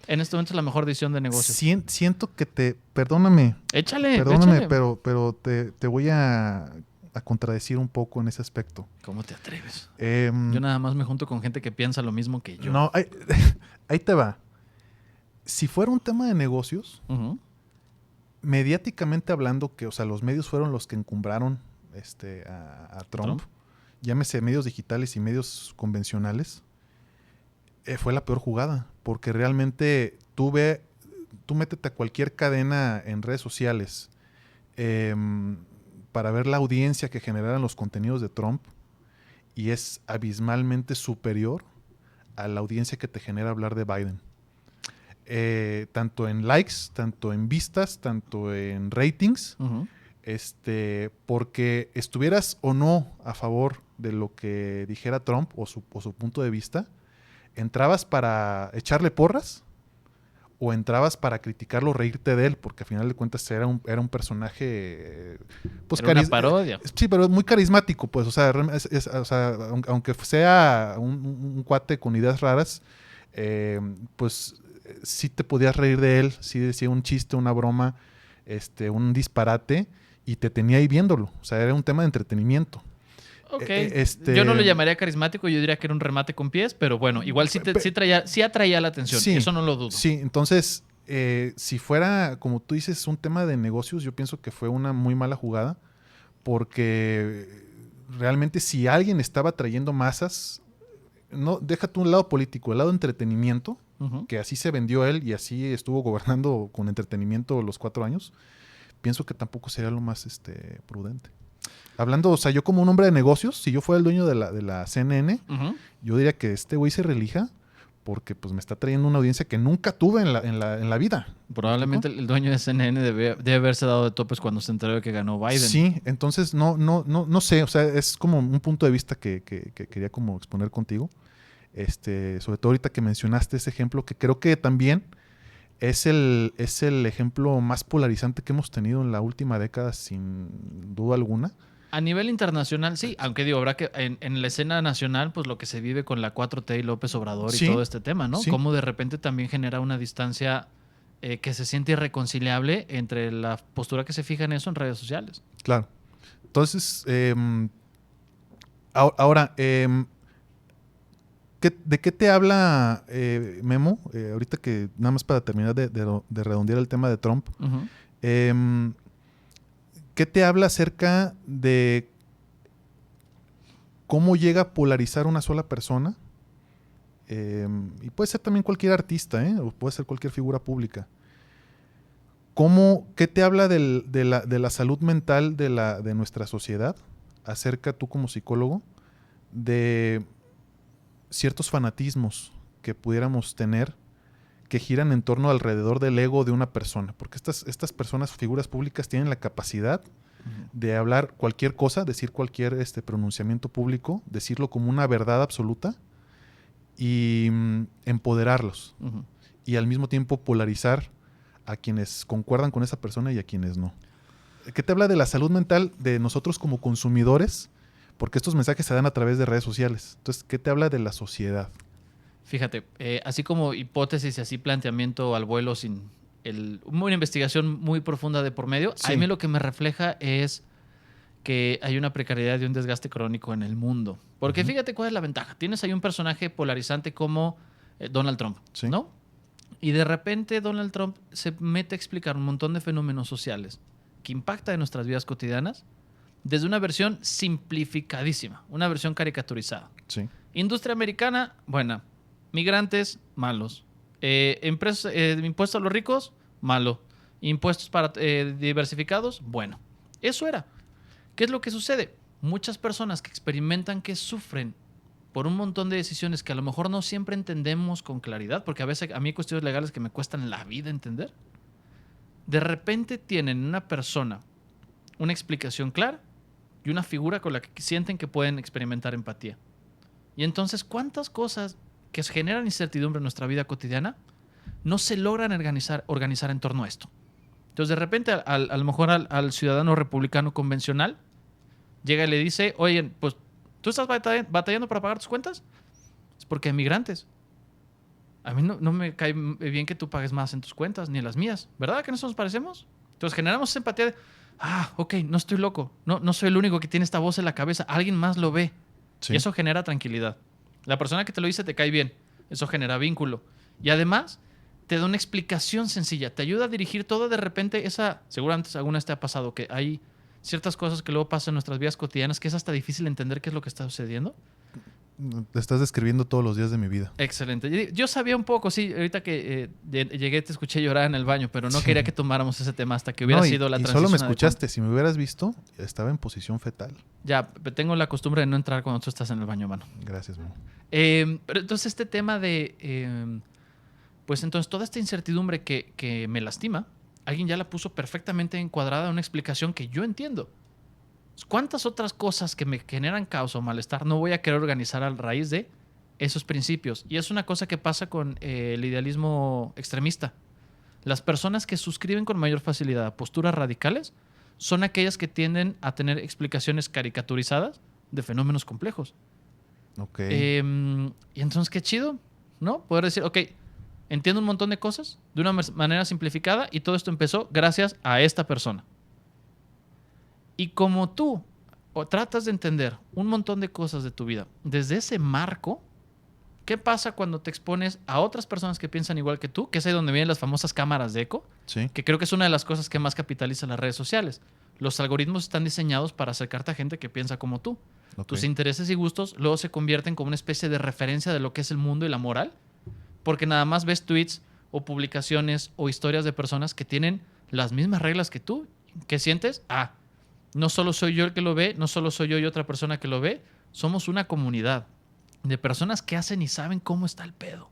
en este momento, la mejor decisión de negocios. Siento que perdóname. Échale. Pero te voy a contradecir un poco en ese aspecto. ¿Cómo te atreves? Yo nada más me junto con gente que piensa lo mismo que yo. No, ahí te va. Si fuera un tema de negocios, mediáticamente hablando, que, o sea, los medios fueron los que encumbraron a Trump, llámese medios digitales y medios convencionales, fue la peor jugada, porque realmente tú métete a cualquier cadena en redes sociales, para ver la audiencia que generaran los contenidos de Trump, y es abismalmente superior a la audiencia que te genera hablar de Biden. Tanto en likes, tanto en vistas, tanto en ratings, porque estuvieras o no a favor de lo que dijera Trump o su punto de vista, entrabas para echarle porras o entrabas para criticarlo, reírte de él, porque al final de cuentas era un personaje, pues, era una parodia. Sí, pero muy carismático, pues, o sea, aunque sea un cuate con ideas raras, pues sí te podías reír de él, sí decía un chiste, una broma, un disparate, y te tenía ahí viéndolo. O sea, era un tema de entretenimiento. Ok. Yo no lo llamaría carismático, yo diría que era un remate con pies, pero bueno, igual sí atraía la atención, sí, eso no lo dudo. Sí, entonces, si fuera, como tú dices, un tema de negocios, yo pienso que fue una muy mala jugada, porque realmente si alguien estaba trayendo masas, no, déjate un lado político, el lado entretenimiento, que así se vendió él y así estuvo gobernando con entretenimiento los 4 años, pienso que tampoco sería lo más prudente. Hablando, o sea, yo como un hombre de negocios, si yo fuera el dueño de la CNN, yo diría que este güey se relija, porque pues me está trayendo una audiencia que nunca tuve en la vida. Probablemente el dueño de CNN debe haberse dado de topes cuando se enteró de que ganó Biden. Sí, entonces no sé, o sea, es como un punto de vista que quería como exponer contigo. Sobre todo ahorita que mencionaste ese ejemplo, que creo que también es el ejemplo más polarizante que hemos tenido en la última década, sin duda alguna. A nivel internacional, sí, aunque digo, habrá que en la escena nacional, pues lo que se vive con la 4T y López Obrador y todo este tema, ¿no? Sí. Cómo de repente también genera una distancia que se siente irreconciliable entre la postura que se fija en eso en redes sociales. Claro. Entonces, Ahora, ¿de qué te habla Memo? Ahorita que nada más para terminar de redondear el tema de Trump. Uh-huh. ¿Qué te habla acerca de cómo llega a polarizar una sola persona? Y puede ser también cualquier artista, o puede ser cualquier figura pública. ¿Qué te habla de la salud mental de nuestra sociedad? Acerca tú como psicólogo de ciertos fanatismos que pudiéramos tener que giran en torno alrededor del ego de una persona. Porque estas personas, figuras públicas, tienen la capacidad de hablar cualquier cosa, decir cualquier pronunciamiento público, decirlo como una verdad absoluta y empoderarlos. Uh-huh. Y al mismo tiempo polarizar a quienes concuerdan con esa persona y a quienes no. ¿Qué te habla de la salud mental de nosotros como consumidores? Porque estos mensajes se dan a través de redes sociales. Entonces, ¿qué te habla de la sociedad? Fíjate, así como hipótesis y así planteamiento al vuelo sin una investigación muy profunda de por medio, Sí. a mí lo que me refleja es que hay una precariedad y un desgaste crónico en el mundo. Porque fíjate cuál es la ventaja. Tienes ahí un personaje polarizante como Donald Trump, Sí. ¿no? Y de repente Donald Trump se mete a explicar un montón de fenómenos sociales que impactan en nuestras vidas cotidianas desde una versión simplificadísima, una versión caricaturizada. Sí. Industria americana, buena. Migrantes, malos. Impuestos a los ricos, malo. Impuestos para diversificados, bueno. Eso era. ¿Qué es lo que sucede? Muchas personas que experimentan que sufren por un montón de decisiones que a lo mejor no siempre entendemos con claridad, porque a veces a mí hay cuestiones legales que me cuestan la vida entender, de repente tienen una persona una explicación clara y una figura con la que sienten que pueden experimentar empatía. Y entonces, ¿cuántas cosas que generan incertidumbre en nuestra vida cotidiana no se logran organizar en torno a esto? Entonces, de repente, a lo mejor al ciudadano republicano convencional llega y le dice, oye, pues, ¿tú estás batallando para pagar tus cuentas? Es porque hay migrantes. A mí no me cae bien que tú pagues más en tus cuentas, ni en las mías. ¿Verdad que no nos parecemos? Entonces, generamos esa empatía de, ok, no estoy loco. No soy el único que tiene esta voz en la cabeza. Alguien más lo ve. Sí. Y eso genera tranquilidad. La persona que te lo dice te cae bien. Eso genera vínculo. Y además, te da una explicación sencilla. Te ayuda a dirigir todo de repente seguramente alguna vez te ha pasado que hay ciertas cosas que luego pasan en nuestras vidas cotidianas que es hasta difícil entender qué es lo que está sucediendo. Te estás describiendo todos los días de mi vida. Excelente. Yo sabía un poco, sí, ahorita que llegué te escuché llorar en el baño, pero no quería que tomáramos ese tema hasta que hubiera sido la transición. Y solo me escuchaste. Si me hubieras visto, estaba en posición fetal. Ya, tengo la costumbre de no entrar cuando tú estás en el baño, mano. Gracias, Memo. Pero entonces este tema de... pues entonces toda esta incertidumbre que me lastima, alguien ya la puso perfectamente encuadrada en una explicación que yo entiendo. ¿Cuántas otras cosas que me generan caos o malestar no voy a querer organizar a raíz de esos principios? Y es una cosa que pasa con el idealismo extremista. Las personas que suscriben con mayor facilidad a posturas radicales son aquellas que tienden a tener explicaciones caricaturizadas de fenómenos complejos. Ok. Y entonces, qué chido, ¿no? Poder decir, ok, entiendo un montón de cosas de una manera simplificada y todo esto empezó gracias a esta persona. Y como tú tratas de entender un montón de cosas de tu vida desde ese marco, ¿qué pasa cuando te expones a otras personas que piensan igual que tú? Que es ahí donde vienen las famosas cámaras de eco, Sí. que creo que es una de las cosas que más capitalizan las redes sociales. Los algoritmos están diseñados para acercarte a gente que piensa como tú. Okay. Tus intereses y gustos luego se convierten como una especie de referencia de lo que es el mundo y la moral, porque nada más ves tweets o publicaciones o historias de personas que tienen las mismas reglas que tú, que sientes, no solo soy yo el que lo ve, no solo soy yo y otra persona que lo ve, somos una comunidad de personas que hacen y saben cómo está el pedo,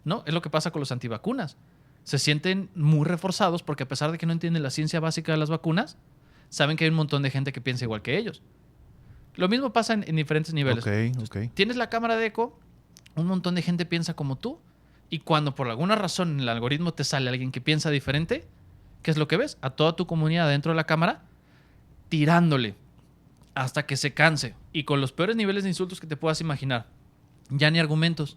¿no? Es lo que pasa con los antivacunas. Se sienten muy reforzados porque a pesar de que no entienden la ciencia básica de las vacunas, saben que hay un montón de gente que piensa igual que ellos. Lo mismo pasa en diferentes niveles. Ok. Tienes la cámara de eco, un montón de gente piensa como tú, y cuando por alguna razón en el algoritmo te sale alguien que piensa diferente, ¿qué es lo que ves? A toda tu comunidad dentro de la cámara tirándole hasta que se canse y con los peores niveles de insultos que te puedas imaginar. Ya ni argumentos.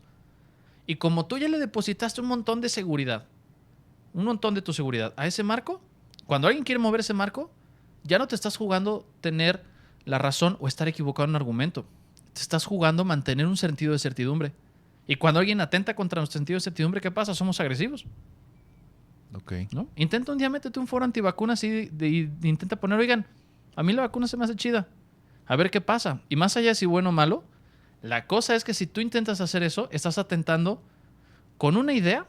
Y como tú ya le depositaste un montón de seguridad, un montón de tu seguridad a ese marco, cuando alguien quiere mover ese marco, ya no te estás jugando tener la razón o estar equivocado en un argumento. te estás jugando mantener un sentido de certidumbre. Y cuando alguien atenta contra nuestro sentido de certidumbre, ¿qué pasa? Somos agresivos. Ok. ¿No? Intenta un día, métete un foro antivacunas y intenta poner, oigan, a mí la vacuna se me hace chida. A ver qué pasa. Y más allá de si bueno o malo, la cosa es que si tú intentas hacer eso, estás atentando con una idea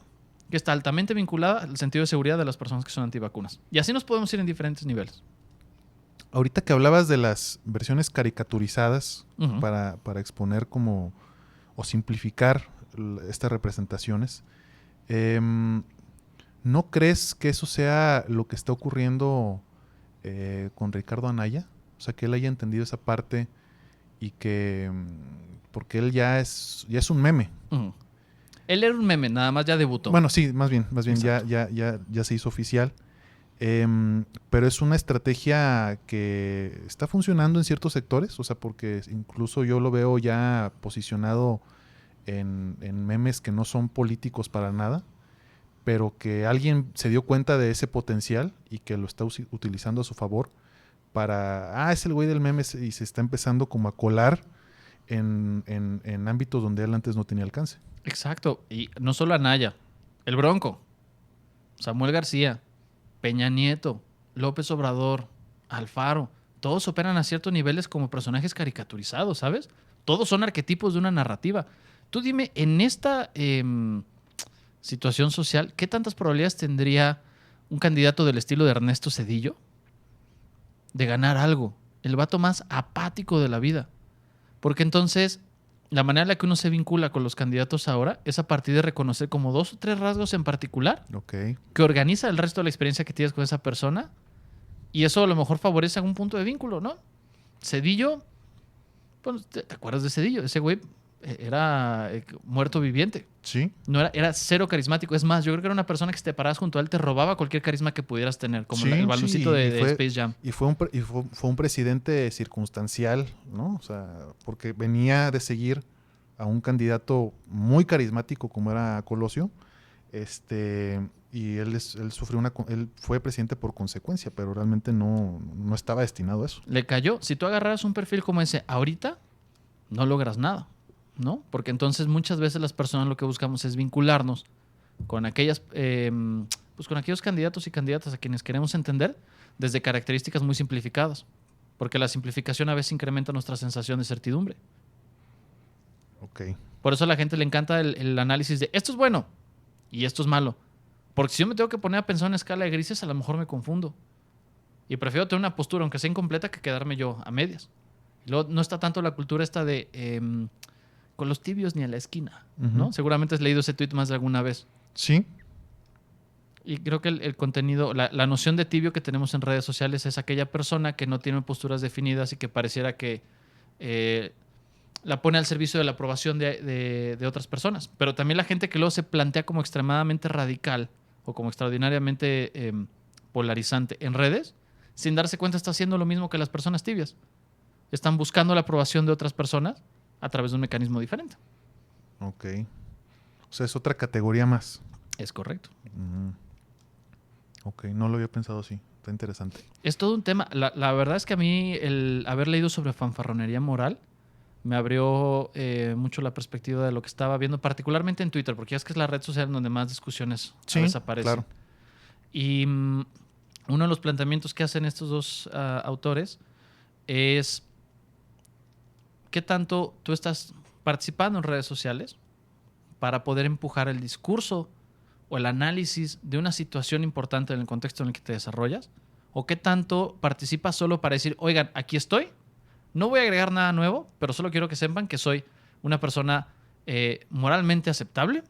que está altamente vinculada al sentido de seguridad de las personas que son antivacunas. Y así nos podemos ir en diferentes niveles. Ahorita que hablabas de las versiones caricaturizadas Uh-huh. para exponer como o simplificar estas representaciones, ¿no crees que eso sea lo que está ocurriendo con Ricardo Anaya? O sea, que él haya entendido esa parte y que porque él ya es un meme. Uh-huh. Él era un meme, nada más ya debutó. Bueno, sí, más bien ya se hizo oficial. Pero es una estrategia que está funcionando en ciertos sectores, o sea, porque incluso yo lo veo ya posicionado en memes que no son políticos para nada, pero que alguien se dio cuenta de ese potencial y que lo está utilizando a su favor para, es el güey del meme y se está empezando como a colar en ámbitos donde él antes no tenía alcance. Exacto. Y no solo Anaya, el Bronco, Samuel García, Peña Nieto, López Obrador, Alfaro, todos operan a ciertos niveles como personajes caricaturizados, ¿sabes? Todos son arquetipos de una narrativa. Tú dime, en esta situación social, ¿qué tantas probabilidades tendría un candidato del estilo de Ernesto Zedillo de ganar algo? El vato más apático de la vida. Porque entonces, la manera en la que uno se vincula con los candidatos ahora es a partir de reconocer como 2 o 3 rasgos en particular Okay. que organiza el resto de la experiencia que tienes con esa persona, y eso a lo mejor favorece algún punto de vínculo, ¿no? Cedillo, bueno, ¿te acuerdas de Cedillo? Ese güey era muerto viviente. Sí. No era cero carismático. Es más, yo creo que era una persona que si te pararas junto a él te robaba cualquier carisma que pudieras tener, como Sí, el baloncito sí, de Space Jam. Y fue un presidente circunstancial, ¿no? O sea, porque venía de seguir a un candidato muy carismático como era Colosio, y él sufrió él fue presidente por consecuencia, pero realmente no estaba destinado a eso. Le cayó. Si tú agarraras un perfil como ese ahorita, no logras nada, ¿no? Porque entonces muchas veces las personas lo que buscamos es vincularnos con aquellas, pues con aquellos candidatos y candidatas a quienes queremos entender desde características muy simplificadas. Porque la simplificación a veces incrementa nuestra sensación de certidumbre. Ok. Por eso a la gente le encanta el análisis de esto es bueno y esto es malo. Porque si yo me tengo que poner a pensar en escala de grises, a lo mejor me confundo. Y prefiero tener una postura, aunque sea incompleta, que quedarme yo a medias. Y luego no está tanto la cultura esta de con los tibios ni a la esquina, ¿no? Ujú. Seguramente has leído ese tweet más de alguna vez. Sí. Y creo que el contenido, la noción de tibio que tenemos en redes sociales es aquella persona que no tiene posturas definidas y que pareciera que la pone al servicio de la aprobación de otras personas. Pero también la gente que luego se plantea como extremadamente radical o como extraordinariamente polarizante en redes, sin darse cuenta está haciendo lo mismo que las personas tibias. Están buscando la aprobación de otras personas a través de un mecanismo diferente. Ok. O sea, es otra categoría más. Es correcto. Ok, no lo había pensado así. Está interesante. Es todo un tema. La verdad es que a mí el haber leído sobre fanfarronería moral me abrió mucho la perspectiva de lo que estaba viendo, particularmente en Twitter, porque ya es que es la red social en donde más discusiones a veces aparecen. Claro. Y uno de los planteamientos que hacen estos dos autores es qué tanto tú estás participando en redes sociales para poder empujar el discurso o el análisis de una situación importante en el contexto en el que te desarrollas, o qué tanto participas solo para decir, oigan, aquí estoy, no voy a agregar nada nuevo, pero solo quiero que sepan que soy una persona moralmente aceptable,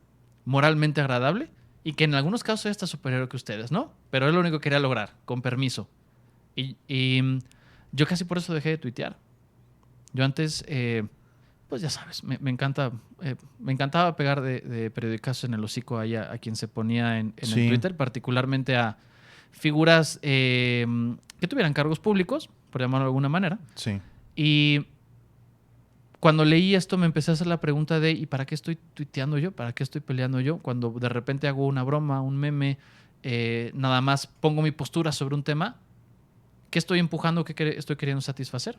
moralmente agradable, y que en algunos casos soy hasta superior que ustedes, ¿no? Pero es lo único que quería lograr, con permiso. Y yo casi por eso dejé de tuitear. Yo antes, pues ya sabes, me encantaba pegar de periodicazos en el hocico ahí a quien se ponía en el Twitter, particularmente a figuras que tuvieran cargos públicos, por llamarlo de alguna manera. Sí. Y cuando leí esto me empecé a hacer la pregunta de ¿y para qué estoy tuiteando yo? ¿Para qué estoy peleando yo? Cuando de repente hago una broma, un meme, nada más pongo mi postura sobre un tema, ¿qué estoy empujando? ¿Qué estoy queriendo satisfacer?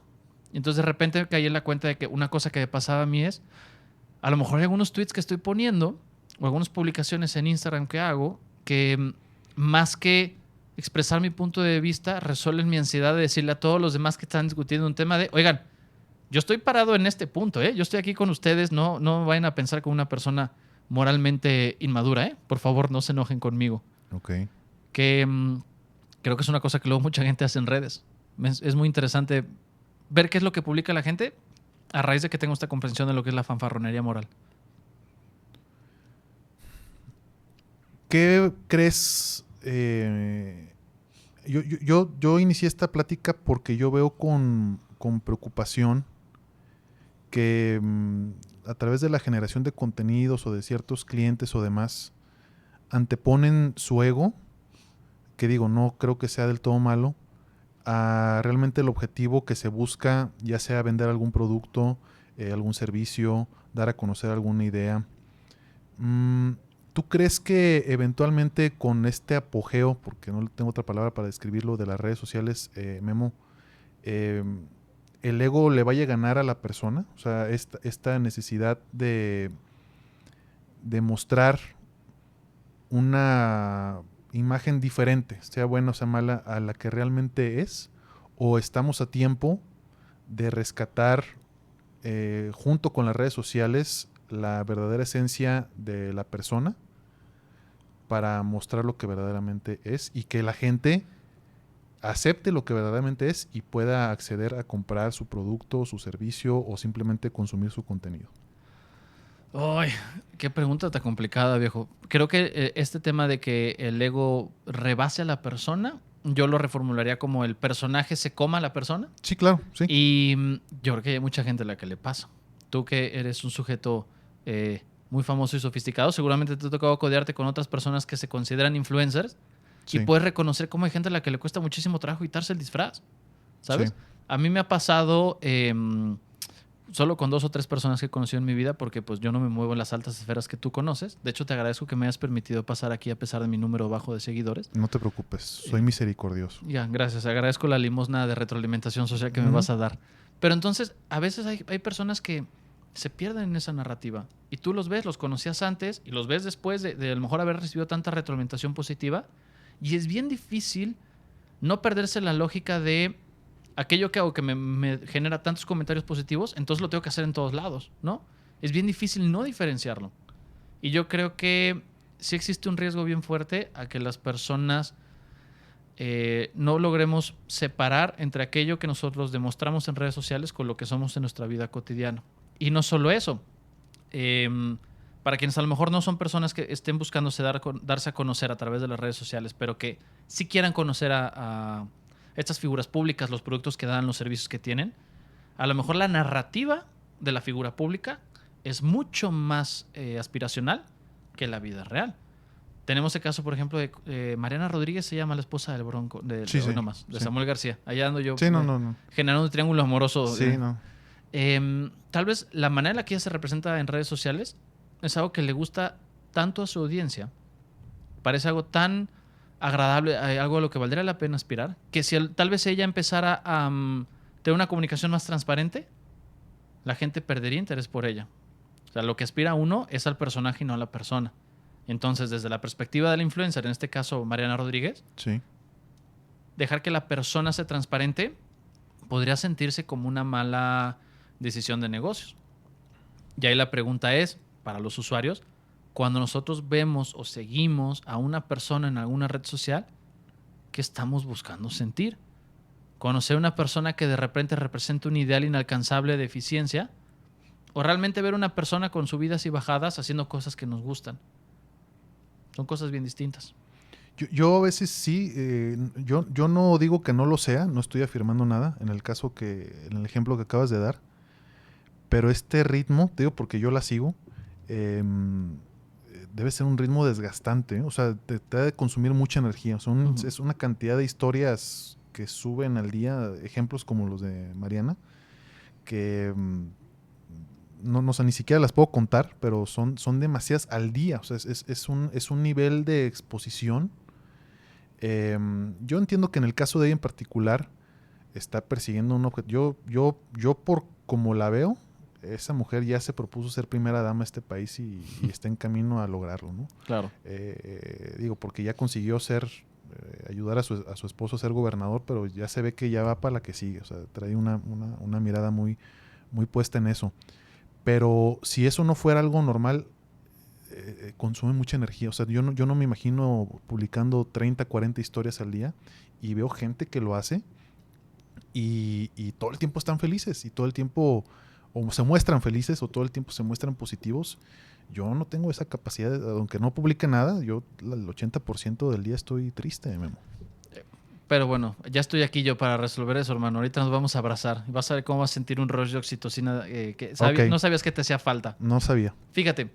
Y entonces de repente caí en la cuenta de que una cosa que me pasaba a mí es, a lo mejor hay algunos tweets que estoy poniendo o algunas publicaciones en Instagram que hago que más que expresar mi punto de vista, resuelven mi ansiedad de decirle a todos los demás que están discutiendo un tema de, oigan, yo estoy parado en este punto, ¿eh? Yo estoy aquí con ustedes, no vayan a pensar como una persona moralmente inmadura, ¿eh? Por favor, no se enojen conmigo. Ok. Que creo que es una cosa que luego mucha gente hace en redes. Es muy interesante ver qué es lo que publica la gente a raíz de que tengo esta comprensión de lo que es la fanfarronería moral. ¿Qué crees? Yo inicié esta plática porque yo veo con preocupación que a través de la generación de contenidos o de ciertos clientes o demás, anteponen su ego, que digo, no creo que sea del todo malo, a realmente el objetivo que se busca, ya sea vender algún producto, algún servicio, dar a conocer alguna idea. ¿Tú crees que eventualmente con este apogeo, porque no tengo otra palabra para describirlo, de las redes sociales, Memo, el ego le vaya a ganar a la persona? O sea, esta necesidad de mostrar una imagen diferente, sea buena o sea mala, a la que realmente es, o estamos a tiempo de rescatar junto con las redes sociales la verdadera esencia de la persona para mostrar lo que verdaderamente es y que la gente acepte lo que verdaderamente es y pueda acceder a comprar su producto, su servicio o simplemente consumir su contenido? Ay, qué pregunta tan complicada, viejo. Creo que este tema de que el ego rebase a la persona, yo lo reformularía como el personaje se coma a la persona. Sí, claro, sí. Y yo creo que hay mucha gente a la que le pasa. Tú que eres un sujeto muy famoso y sofisticado, seguramente te ha tocado codearte con otras personas que se consideran influencers y Sí. puedes reconocer cómo hay gente a la que le cuesta muchísimo trabajo quitarse el disfraz, ¿sabes? Sí. A mí me ha pasado solo con 2 o 3 personas que he conocido en mi vida, porque pues yo no me muevo en las altas esferas que tú conoces. De hecho, te agradezco que me hayas permitido pasar aquí a pesar de mi número bajo de seguidores. No te preocupes, soy misericordioso. Ya, gracias. Agradezco la limosna de retroalimentación social que me vas a dar. Pero entonces, a veces hay personas que se pierden en esa narrativa. Y tú los ves, los conocías antes y los ves después de a lo mejor haber recibido tanta retroalimentación positiva. Y es bien difícil no perderse la lógica de aquello que hago que me genera tantos comentarios positivos, entonces lo tengo que hacer en todos lados, ¿no? Es bien difícil no diferenciarlo. Y yo creo que sí existe un riesgo bien fuerte a que las personas no logremos separar entre aquello que nosotros demostramos en redes sociales con lo que somos en nuestra vida cotidiana. Y no solo eso. Para quienes a lo mejor no son personas que estén buscándose darse a conocer a través de las redes sociales, pero que sí quieran conocer a estas figuras públicas, los productos que dan, los servicios que tienen, a lo mejor la narrativa de la figura pública es mucho más aspiracional que la vida real. Tenemos el caso, por ejemplo, de Mariana Rodríguez, se llama la esposa del Bronco, de Samuel García. Allá ando yo generando un triángulo amoroso. Sí, no. Tal vez la manera en la que ella se representa en redes sociales es algo que le gusta tanto a su audiencia. Parece algo tan agradable, algo a lo que valdría la pena aspirar, que si tal vez ella empezara a tener una comunicación más transparente, la gente perdería interés por ella. O sea, lo que aspira uno es al personaje y no a la persona. Entonces, desde la perspectiva del influencer, en este caso Mariana Rodríguez, sí, dejar que la persona sea transparente podría sentirse como una mala decisión de negocios. Y ahí la pregunta es, para los usuarios, cuando nosotros vemos o seguimos a una persona en alguna red social, ¿qué estamos buscando sentir? ¿Conocer a una persona que de repente representa un ideal inalcanzable de eficiencia? ¿O realmente ver a una persona con subidas y bajadas haciendo cosas que nos gustan? Son cosas bien distintas. Yo a veces sí, yo no digo que no lo sea, no estoy afirmando nada en el en el ejemplo que acabas de dar, pero este ritmo, te digo porque yo la sigo, debe ser un ritmo desgastante, o sea, te ha de consumir mucha energía, es una cantidad de historias que suben al día, ejemplos como los de Mariana, que no sé, ni siquiera las puedo contar, pero son demasiadas al día, o sea, es un nivel de exposición. Yo entiendo que en el caso de ella en particular, está persiguiendo un objetivo. Yo por como la veo, esa mujer ya se propuso ser primera dama de este país y está en camino a lograrlo, ¿no? Claro. Digo, porque ya consiguió ayudar a su esposo a ser gobernador, pero ya se ve que ya va para la que sigue. O sea, trae una mirada muy, muy puesta en eso. Pero si eso no fuera algo normal, consume mucha energía. O sea, yo no me imagino publicando 30, 40 historias al día y veo gente que lo hace y todo el tiempo están felices y todo el tiempo o se muestran felices o todo el tiempo se muestran positivos. Yo no tengo esa capacidad, aunque no publique nada, yo el 80% del día estoy triste, Memo. Pero bueno, ya estoy aquí yo para resolver eso, hermano. Ahorita nos vamos a abrazar y vas a ver cómo vas a sentir un rush de oxitocina Ok. no sabías que te hacía falta. No sabía. Fíjate,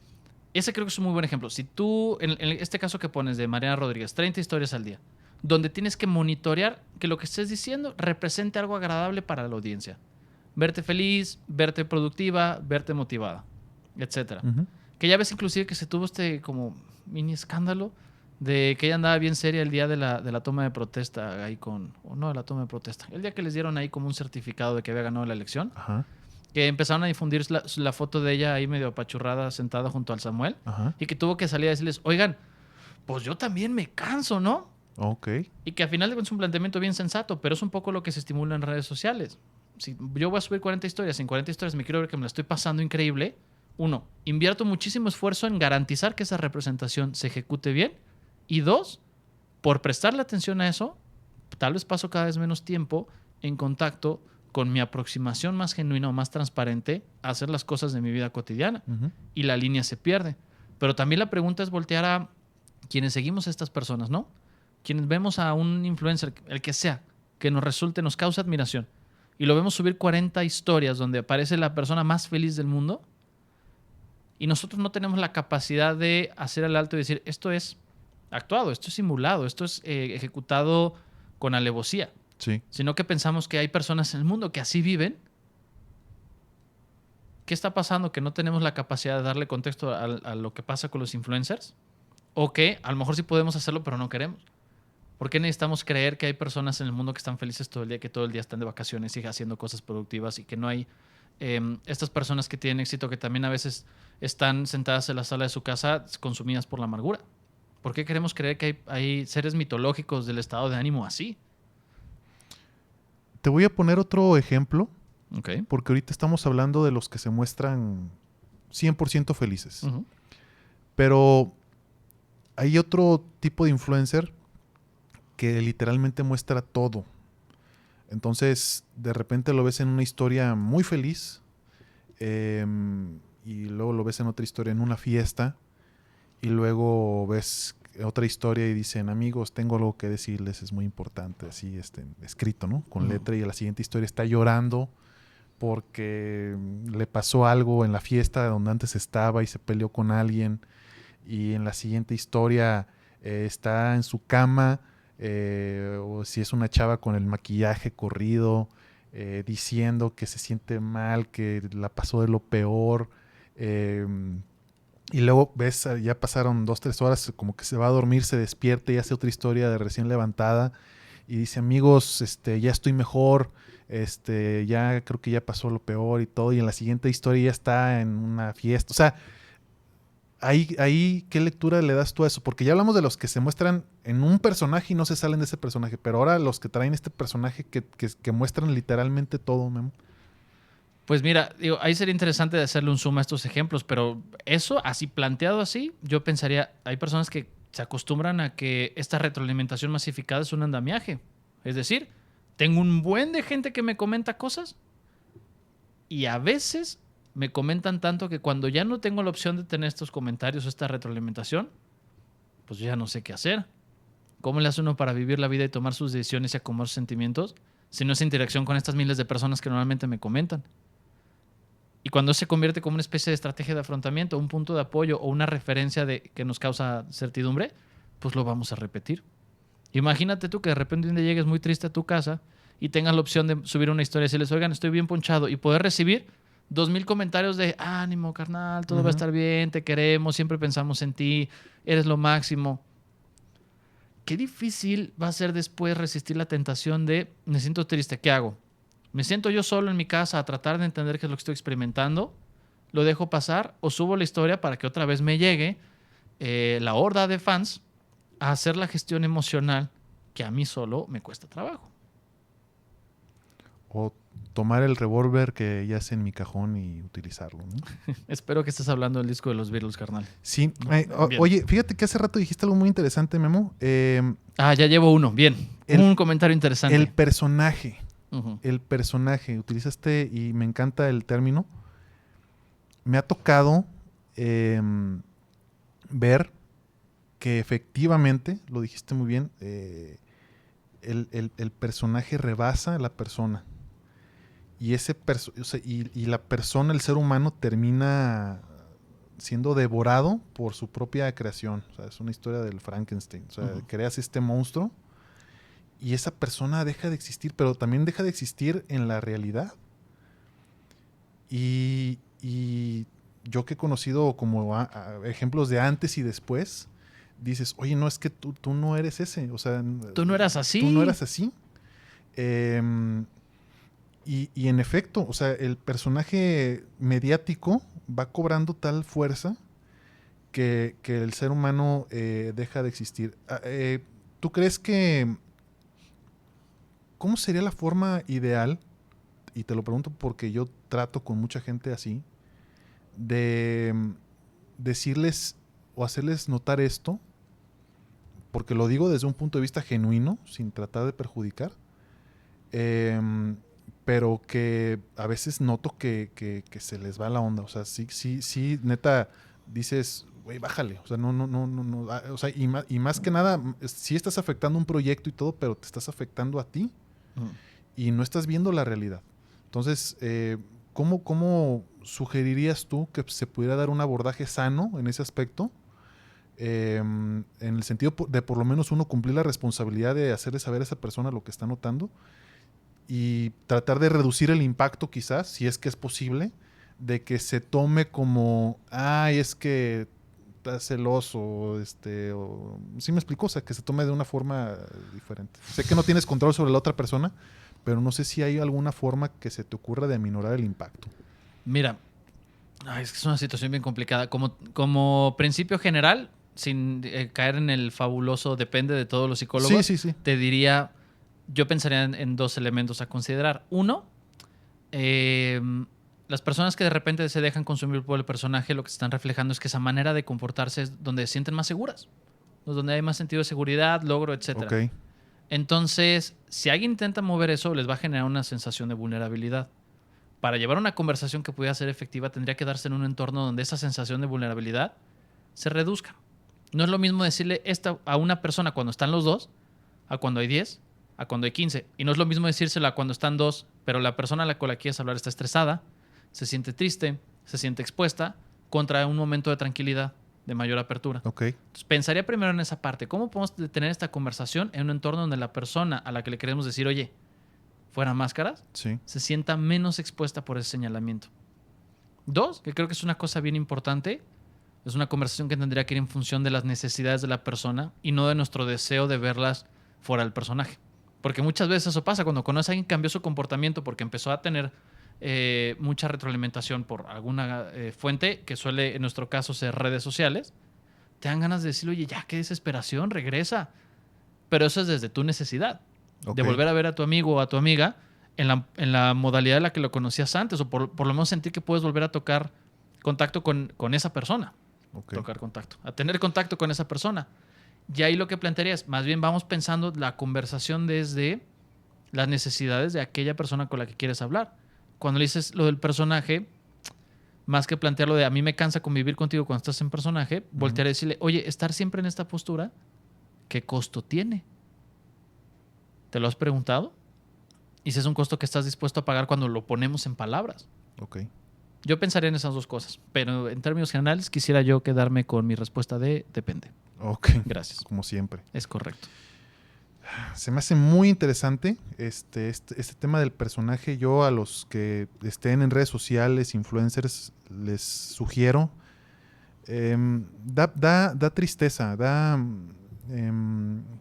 ese creo que es un muy buen ejemplo. Si tú, en este caso que pones de Mariana Rodríguez, 30 historias al día, donde tienes que monitorear que lo que estés diciendo represente algo agradable para la audiencia. Verte feliz, verte productiva, verte motivada, etcétera. Uh-huh. Que ya ves inclusive que se tuvo este como mini escándalo de que ella andaba bien seria el día de la toma de protesta ahí o no de la toma de protesta, el día que les dieron ahí como un certificado de que había ganado la elección. Ajá. Que empezaron a difundir la foto de ella ahí medio apachurrada, sentada junto al Samuel. Ajá. Y que tuvo que salir a decirles, oigan, pues yo también me canso, ¿no? Ok. Y que al final es un planteamiento bien sensato, pero es un poco lo que se estimula en redes sociales. Si yo voy a subir 40 historias, en 40 historias me quiero ver que me la estoy pasando increíble. Uno, invierto muchísimo esfuerzo en garantizar que esa representación se ejecute bien. Y dos, por prestarle atención a eso, tal vez paso cada vez menos tiempo en contacto con mi aproximación más genuina o más transparente a hacer las cosas de mi vida cotidiana. Uh-huh. Y la línea se pierde. Pero también la pregunta es voltear a quienes seguimos a estas personas, ¿no? Quienes vemos a un influencer, el que sea, que nos resulte, nos causa admiración, y lo vemos subir 40 historias donde aparece la persona más feliz del mundo, y nosotros no tenemos la capacidad de hacer el alto y decir, esto es actuado, esto es simulado, esto es ejecutado con alevosía. Sí. Sino que pensamos que hay personas en el mundo que así viven. ¿Qué está pasando? Que no tenemos la capacidad de darle contexto a lo que pasa con los influencers. O que a lo mejor sí podemos hacerlo, pero no queremos. ¿Por qué necesitamos creer que hay personas en el mundo que están felices todo el día, que todo el día están de vacaciones y haciendo cosas productivas y que no hay estas personas que tienen éxito que también a veces están sentadas en la sala de su casa consumidas por la amargura? ¿Por qué queremos creer que hay seres mitológicos del estado de ánimo así? Te voy a poner otro ejemplo, Okay. porque ahorita estamos hablando de los que se muestran 100% felices. Uh-huh. Pero hay otro tipo de influencer que literalmente muestra todo. Entonces, de repente lo ves en una historia muy feliz y luego lo ves en otra historia en una fiesta y luego ves otra historia y dicen, amigos, tengo algo que decirles, es muy importante, así escrito, ¿no? Con letra, y la siguiente historia está llorando porque le pasó algo en la fiesta donde antes estaba y se peleó con alguien, y en la siguiente historia está en su cama, o si es una chava con el maquillaje corrido, diciendo que se siente mal, que la pasó de lo peor, y luego ves, ya pasaron 2-3 horas, como que se va a dormir, se despierta y hace otra historia de recién levantada y dice, amigos, ya estoy mejor, ya creo que ya pasó lo peor y todo, y en la siguiente historia ya está en una fiesta. O sea, ahí ¿qué lectura le das tú a eso? Porque ya hablamos de los que se muestran en un personaje y no se salen de ese personaje, pero ahora los que traen este personaje que muestran literalmente todo, Memo. Pues mira, digo, ahí sería interesante de hacerle un zoom a estos ejemplos, pero eso, así planteado así, yo pensaría, hay personas que se acostumbran a que esta retroalimentación masificada es un andamiaje. Es decir, tengo un buen de gente que me comenta cosas y a veces me comentan tanto que cuando ya no tengo la opción de tener estos comentarios o esta retroalimentación, pues yo ya no sé qué hacer. ¿Cómo le hace uno para vivir la vida y tomar sus decisiones y acomodar sus sentimientos si no es interacción con estas miles de personas que normalmente me comentan? Y cuando se convierte como una especie de estrategia de afrontamiento, un punto de apoyo o una referencia que nos causa certidumbre, pues lo vamos a repetir. Imagínate tú que de repente un día llegues muy triste a tu casa y tengas la opción de subir una historia y decirles, oigan, estoy bien ponchado, y poder recibir 2,000 comentarios de ánimo, carnal, todo va a estar bien, te queremos, siempre pensamos en ti, eres lo máximo. qué difícil va a ser después resistir la tentación de me siento triste, ¿qué hago? ¿Me siento yo solo en mi casa a tratar de entender qué es lo que estoy experimentando? ¿Lo dejo pasar o subo la historia para que otra vez me llegue la horda de fans a hacer la gestión emocional que a mí solo me cuesta trabajo? O tomar el revólver que yace en mi cajón y utilizarlo, ¿no? Espero que estés hablando del disco de los Beatles, carnal. Sí. Bien. Oye, fíjate que hace rato dijiste algo muy interesante, Memo. Ya llevo uno. Bien. Un comentario interesante. El personaje. Uh-huh. El personaje. Utilizaste, y me encanta el término. Me ha tocado ver que efectivamente, lo dijiste muy bien, el personaje rebasa a la persona. Y y la persona, el ser humano, termina siendo devorado por su propia creación. O sea, es una historia del Frankenstein. O sea, creas este monstruo y esa persona deja de existir, pero también deja de existir en la realidad. Y yo que he conocido como ejemplos de antes y después, dices, oye, no, es que tú no eres ese. O sea, tú no eras así. Tú no eras así. Y en efecto, o sea, el personaje mediático va cobrando tal fuerza que el ser humano deja de existir. ¿Tú crees que cómo sería la forma ideal? Y te lo pregunto porque yo trato con mucha gente así, de decirles o hacerles notar esto, porque lo digo desde un punto de vista genuino, sin tratar de perjudicar, pero que a veces noto que se les va la onda. O sea, sí, neta, dices, güey, bájale. O sea, no. O sea, y más que nada, sí estás afectando un proyecto y todo, pero te estás afectando a ti y no estás viendo la realidad. Entonces, ¿cómo sugerirías tú que se pudiera dar un abordaje sano en ese aspecto? En el sentido de por lo menos uno cumplir la responsabilidad de hacerle saber a esa persona lo que está notando y tratar de reducir el impacto quizás, si es que es posible, de que se tome como, es que estás celoso, o ¿sí me explico? O sea, que se tome de una forma diferente. Sé que no tienes control sobre la otra persona, pero no sé si hay alguna forma que se te ocurra de aminorar el impacto. Mira, es que es una situación bien complicada. Como principio general, sin caer en el fabuloso depende de todos los psicólogos, Sí. te diría, yo pensaría en dos elementos a considerar. Uno, las personas que de repente se dejan consumir por el personaje, lo que se están reflejando es que esa manera de comportarse es donde se sienten más seguras, donde hay más sentido de seguridad, logro, etc. Okay. Entonces, si alguien intenta mover eso, les va a generar una sensación de vulnerabilidad. Para llevar una conversación que pudiera ser efectiva, tendría que darse en un entorno donde esa sensación de vulnerabilidad se reduzca. No es lo mismo decirle esto a una persona cuando están los dos, a cuando hay 10, a cuando hay 15. Y no es lo mismo decírselo a cuando están dos, pero la persona con la que quieres hablar está estresada, se siente triste, se siente expuesta, contra un momento de tranquilidad, de mayor apertura. Okay. Entonces, pensaría primero en esa parte. ¿Cómo podemos tener esta conversación en un entorno donde la persona a la que le queremos decir, oye, fuera máscaras, sí, se sienta menos expuesta por ese señalamiento? Dos, que creo que es una cosa bien importante, es una conversación que tendría que ir en función de las necesidades de la persona y no de nuestro deseo de verlas fuera del personaje. Porque muchas veces eso pasa, cuando conoces a alguien que cambió su comportamiento porque empezó a tener mucha retroalimentación por alguna fuente, que suele en nuestro caso ser redes sociales, te dan ganas de decirle, oye, ya, qué desesperación, regresa. Pero eso es desde tu necesidad. De volver a ver a tu amigo o a tu amiga en la modalidad en la que lo conocías antes, o por lo menos sentir que puedes volver a tocar contacto con esa persona. Tocar contacto. A tener contacto con esa persona. Y ahí lo que plantearía es, más bien vamos pensando la conversación desde las necesidades de aquella persona con la que quieres hablar. Cuando le dices lo del personaje, más que plantearlo de a mí me cansa convivir contigo cuando estás en personaje, voltear a decirle, oye, estar siempre en esta postura, ¿qué costo tiene? ¿Te lo has preguntado? Y si es un costo que estás dispuesto a pagar cuando lo ponemos en palabras. Okay. Yo pensaría en esas dos cosas, pero en términos generales quisiera yo quedarme con mi respuesta de depende. Ok. Gracias. Como siempre. Es correcto. Se me hace muy interesante este tema del personaje. Yo a los que estén en redes sociales, influencers, les sugiero. Da tristeza,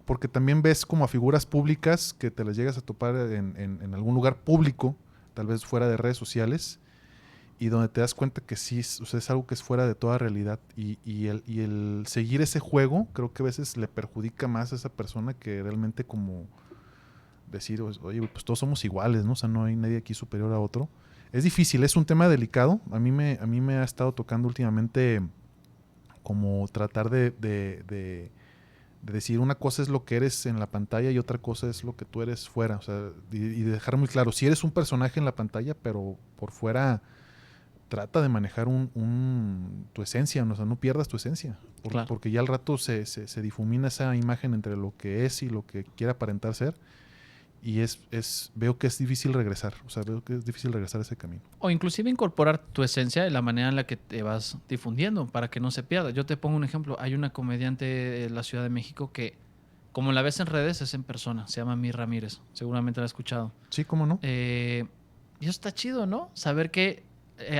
porque también ves como a figuras públicas que te las llegas a topar en algún lugar público, tal vez fuera de redes sociales, y donde te das cuenta que sí, o sea, es algo que es fuera de toda realidad. Y el seguir ese juego, creo que a veces le perjudica más a esa persona que realmente como decir, oye, pues todos somos iguales, ¿no? O sea, no hay nadie aquí superior a otro. Es difícil, es un tema delicado. A mí me ha estado tocando últimamente como tratar de decir una cosa es lo que eres en la pantalla y otra cosa es lo que tú eres fuera. O sea, y dejar muy claro, si eres un personaje en la pantalla, pero por fuera trata de manejar tu esencia, ¿no? O sea, no pierdas tu esencia, Claro. porque ya al rato se difumina esa imagen entre lo que es y lo que quiere aparentar ser, y veo que es difícil regresar, o sea, veo que es difícil regresar a ese camino. O inclusive incorporar tu esencia en la manera en la que te vas difundiendo para que no se pierda. Yo te pongo un ejemplo. Hay una comediante de la Ciudad de México que, como la ves en redes, es en persona. Se llama Mir Ramírez. Seguramente la has escuchado. Sí, ¿cómo no? Y eso está chido, ¿no? Saber que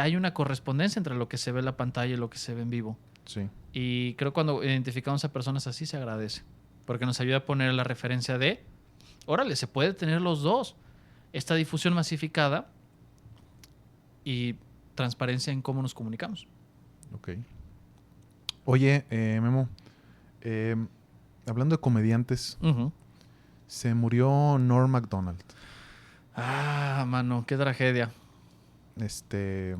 hay una correspondencia entre lo que se ve en la pantalla y lo que se ve en vivo. Sí. Y creo que cuando identificamos a personas así se agradece. Porque nos ayuda a poner la referencia de, órale, se puede tener los dos. Esta difusión masificada y transparencia en cómo nos comunicamos. Ok. Oye, Memo, hablando de comediantes, se murió Norm Macdonald. Ah, mano, qué tragedia. Esta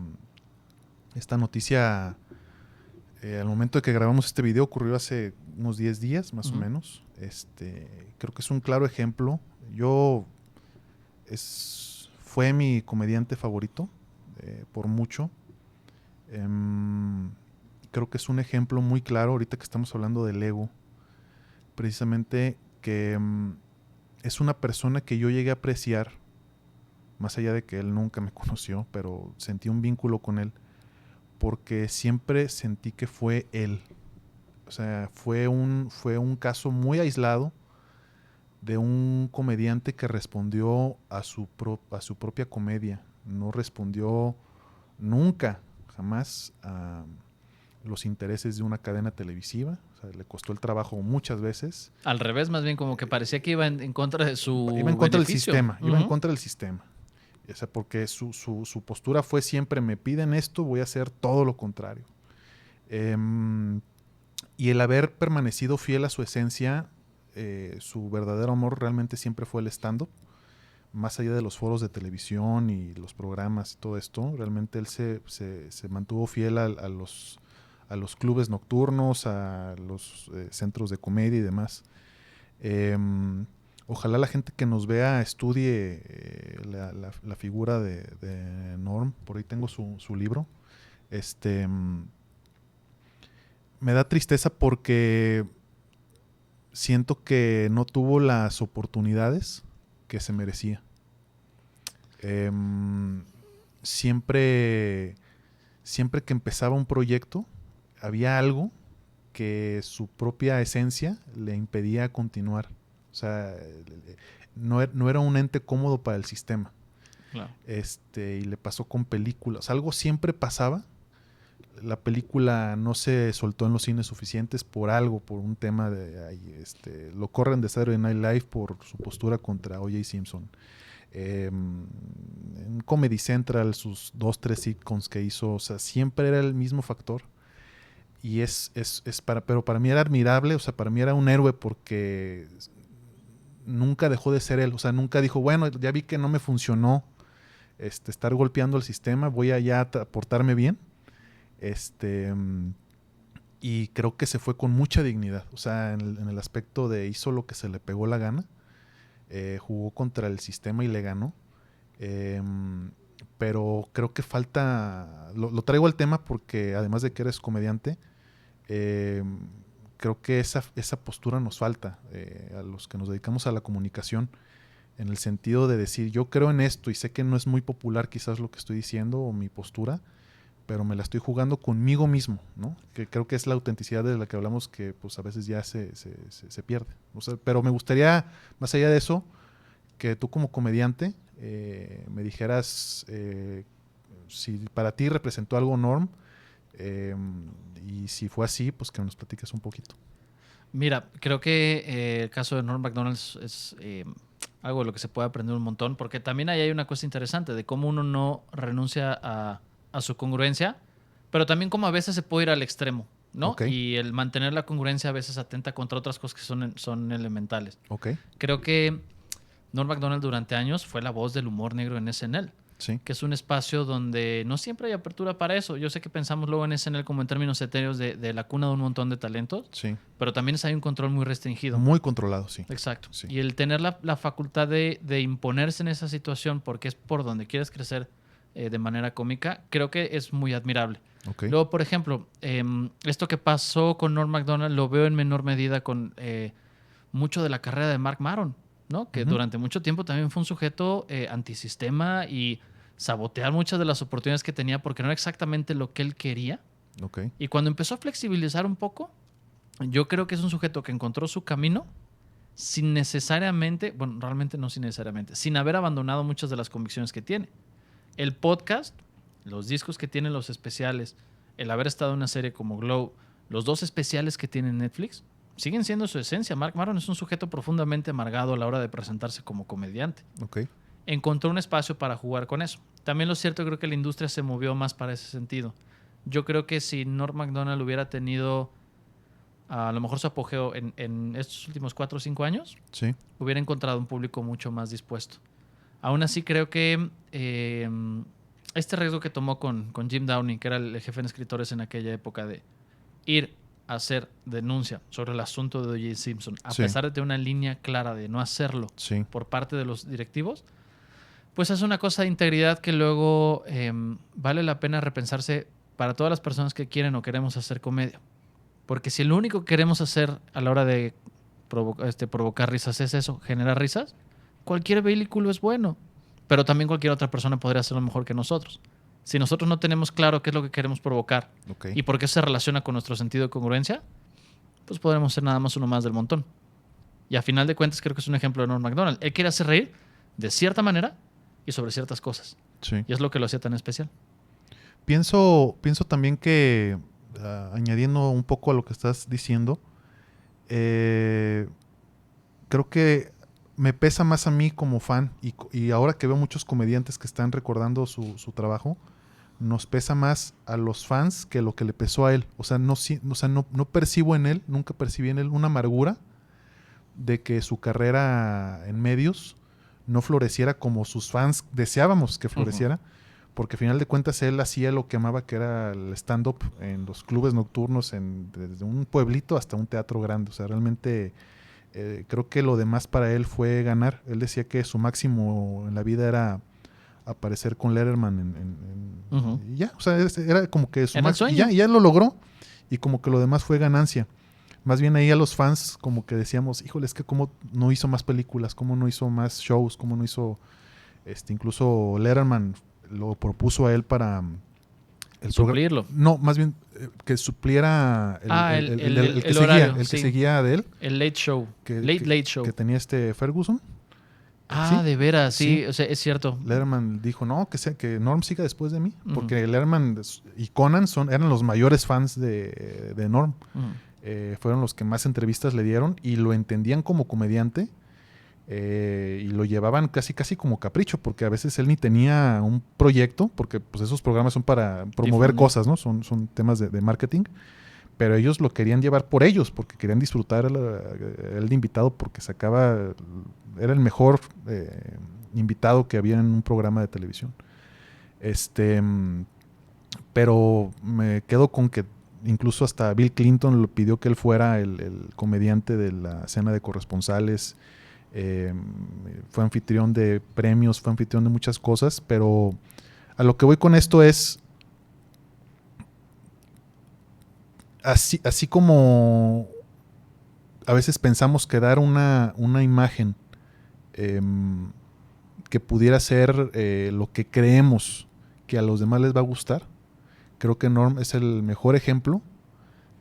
noticia, al momento de que grabamos este video, ocurrió hace unos 10 días, más o menos. Creo que es un claro ejemplo. Fue mi comediante favorito, por mucho. Creo que es un ejemplo muy claro, ahorita que estamos hablando del ego, precisamente que es una persona que yo llegué a apreciar, más allá de que él nunca me conoció, pero sentí un vínculo con él, porque siempre sentí que fue él. O sea, fue un caso muy aislado de un comediante que respondió a su propia comedia. No respondió nunca, jamás, a los intereses de una cadena televisiva. O sea, le costó el trabajo muchas veces. Al revés, más bien como que parecía que iba en contra de su Iba en contra beneficio. del sistema, iba en contra del sistema. O sea, porque su postura fue siempre, me piden esto, voy a hacer todo lo contrario. Y el haber permanecido fiel a su esencia, su verdadero amor realmente siempre fue el stand-up. Más allá de los foros de televisión y los programas y todo esto, realmente él se mantuvo fiel a los clubes nocturnos, a los centros de comedia y demás. Ojalá la gente que nos vea estudie la figura de Norm. Por ahí tengo su libro. Me da tristeza porque siento que no tuvo las oportunidades que se merecía. Siempre que empezaba un proyecto, había algo que su propia esencia le impedía continuar. O sea, no era un ente cómodo para el sistema. Claro. Y le pasó con películas. Algo siempre pasaba. La película no se soltó en los cines suficientes por algo, por un tema lo corren de Saturday Night Live por su postura contra O.J. Simpson. En Comedy Central, sus 2-3 sitcoms que hizo, o sea, siempre era el mismo factor. Y pero para mí era admirable, o sea, para mí era un héroe porque nunca dejó de ser él. O sea, nunca dijo, bueno, ya vi que no me funcionó estar golpeando el sistema, voy a ya portarme bien. Y creo que se fue con mucha dignidad. O sea, en el aspecto de hizo lo que se le pegó la gana. Jugó contra el sistema y le ganó. Pero creo que falta... Lo traigo al tema porque además de que eres comediante, creo que esa postura nos falta a los que nos dedicamos a la comunicación, en el sentido de decir, yo creo en esto y sé que no es muy popular quizás lo que estoy diciendo o mi postura, pero me la estoy jugando conmigo mismo, ¿no? Que creo que es la autenticidad de la que hablamos, que pues a veces ya se pierde. O sea, pero me gustaría, más allá de eso, que tú como comediante me dijeras si para ti representó algo Norm, y si fue así, pues que nos platiques un poquito. Mira, creo que el caso de Norm Macdonald es algo de lo que se puede aprender un montón, porque también ahí hay una cosa interesante de cómo uno no renuncia a su congruencia, pero también cómo a veces se puede ir al extremo, ¿no? Ok, Y el mantener la congruencia a veces atenta contra otras cosas que son elementales. ok, Creo que Norm Macdonald durante años fue la voz del humor negro en SNL, sí, que es un espacio donde no siempre hay apertura para eso. Yo sé que pensamos luego en SNL como en términos etéreos de la cuna de un montón de talentos, sí. pero también hay un control muy restringido. Muy controlado, sí. Exacto. Sí. Y el tener la facultad de imponerse en esa situación porque es por donde quieres crecer de manera cómica, creo que es muy admirable. Ok. Luego, por ejemplo, esto que pasó con Norm Macdonald lo veo en menor medida con mucho de la carrera de Mark Maron, ¿no? Que Ujú. durante mucho tiempo también fue un sujeto antisistema y sabotear muchas de las oportunidades que tenía porque no era exactamente lo que él quería. Ok. Y cuando empezó a flexibilizar un poco, yo creo que es un sujeto que encontró su camino sin necesariamente, bueno, realmente no sin necesariamente, sin haber abandonado muchas de las convicciones que tiene. El podcast, los discos que tiene, los especiales, el haber estado en una serie como Glow, los dos especiales que tiene Netflix, siguen siendo su esencia. Mark Maron es un sujeto profundamente amargado a la hora de presentarse como comediante. Ok. Encontró un espacio para jugar con eso. También lo cierto, creo que la industria se movió más para ese sentido. Yo creo que si Norm Macdonald hubiera tenido a lo mejor su apogeo en estos últimos 4 o 5 años, Sí. hubiera encontrado un público mucho más dispuesto. Aún así, creo que este riesgo que tomó con Jim Downey, que era el jefe de escritores en aquella época, de ir a hacer denuncia sobre el asunto de O.J. Simpson, a Sí. pesar de tener una línea clara de no hacerlo Sí. por parte de los directivos, pues es una cosa de integridad que luego vale la pena repensarse para todas las personas que quieren o queremos hacer comedia. Porque si lo único que queremos hacer a la hora de provocar risas es eso, generar risas, cualquier vehículo es bueno. Pero también cualquier otra persona podría hacerlo mejor que nosotros. Si nosotros no tenemos claro qué es lo que queremos provocar Ok. y por qué se relaciona con nuestro sentido de congruencia, pues podremos ser nada más uno más del montón. Y a final de cuentas creo que es un ejemplo de Norm Macdonald. Él quiere hacer reír de cierta manera y sobre ciertas cosas. Sí. Y es lo que lo hacía tan especial. Pienso también que, añadiendo un poco a lo que estás diciendo, creo que me pesa más a mí como fan y ahora que veo muchos comediantes que están recordando su trabajo, nos pesa más a los fans que lo que le pesó a él. O sea, no percibo en él, nunca percibí en él una amargura de que su carrera en medios no floreciera como sus fans deseábamos que floreciera, porque al final de cuentas él hacía lo que amaba, que era el stand-up en los clubes nocturnos, desde un pueblito hasta un teatro grande. O sea, realmente creo que lo demás para él fue ganar. Él decía que su máximo en la vida era aparecer con Letterman y ya, o sea, era como que su Era el máximo, sueño. y ya lo logró, y como que lo demás fue ganancia. Más bien ahí a los fans como que decíamos, híjole, es que cómo no hizo más películas, cómo no hizo más shows, cómo no hizo, incluso Letterman lo propuso a él para Suplirlo. no, más bien que supliera el que seguía, horario, el que sí. seguía de él, El Late Show. que, Late Show. que tenía Ferguson. Ah, ¿Sí? de veras, sí, Sí. o sea, es cierto. Letterman dijo, no, que Norm siga después de mí, Ujú. porque Letterman y Conan eran los mayores fans de Norm. Fueron los que más entrevistas le dieron y lo entendían como comediante, y lo llevaban casi como capricho, porque a veces él ni tenía un proyecto, porque pues esos programas son para promover Difundir. cosas, ¿no? Son temas de marketing, pero ellos lo querían llevar por ellos, porque querían disfrutar él de invitado, porque era el mejor invitado que había en un programa de televisión. Pero me quedo con que incluso hasta Bill Clinton lo pidió que él fuera el comediante de la cena de corresponsales. Fue anfitrión de premios, fue anfitrión de muchas cosas, pero a lo que voy con esto es así como a veces pensamos que dar una imagen que pudiera ser lo que creemos que a los demás les va a gustar. Creo que Norm es el mejor ejemplo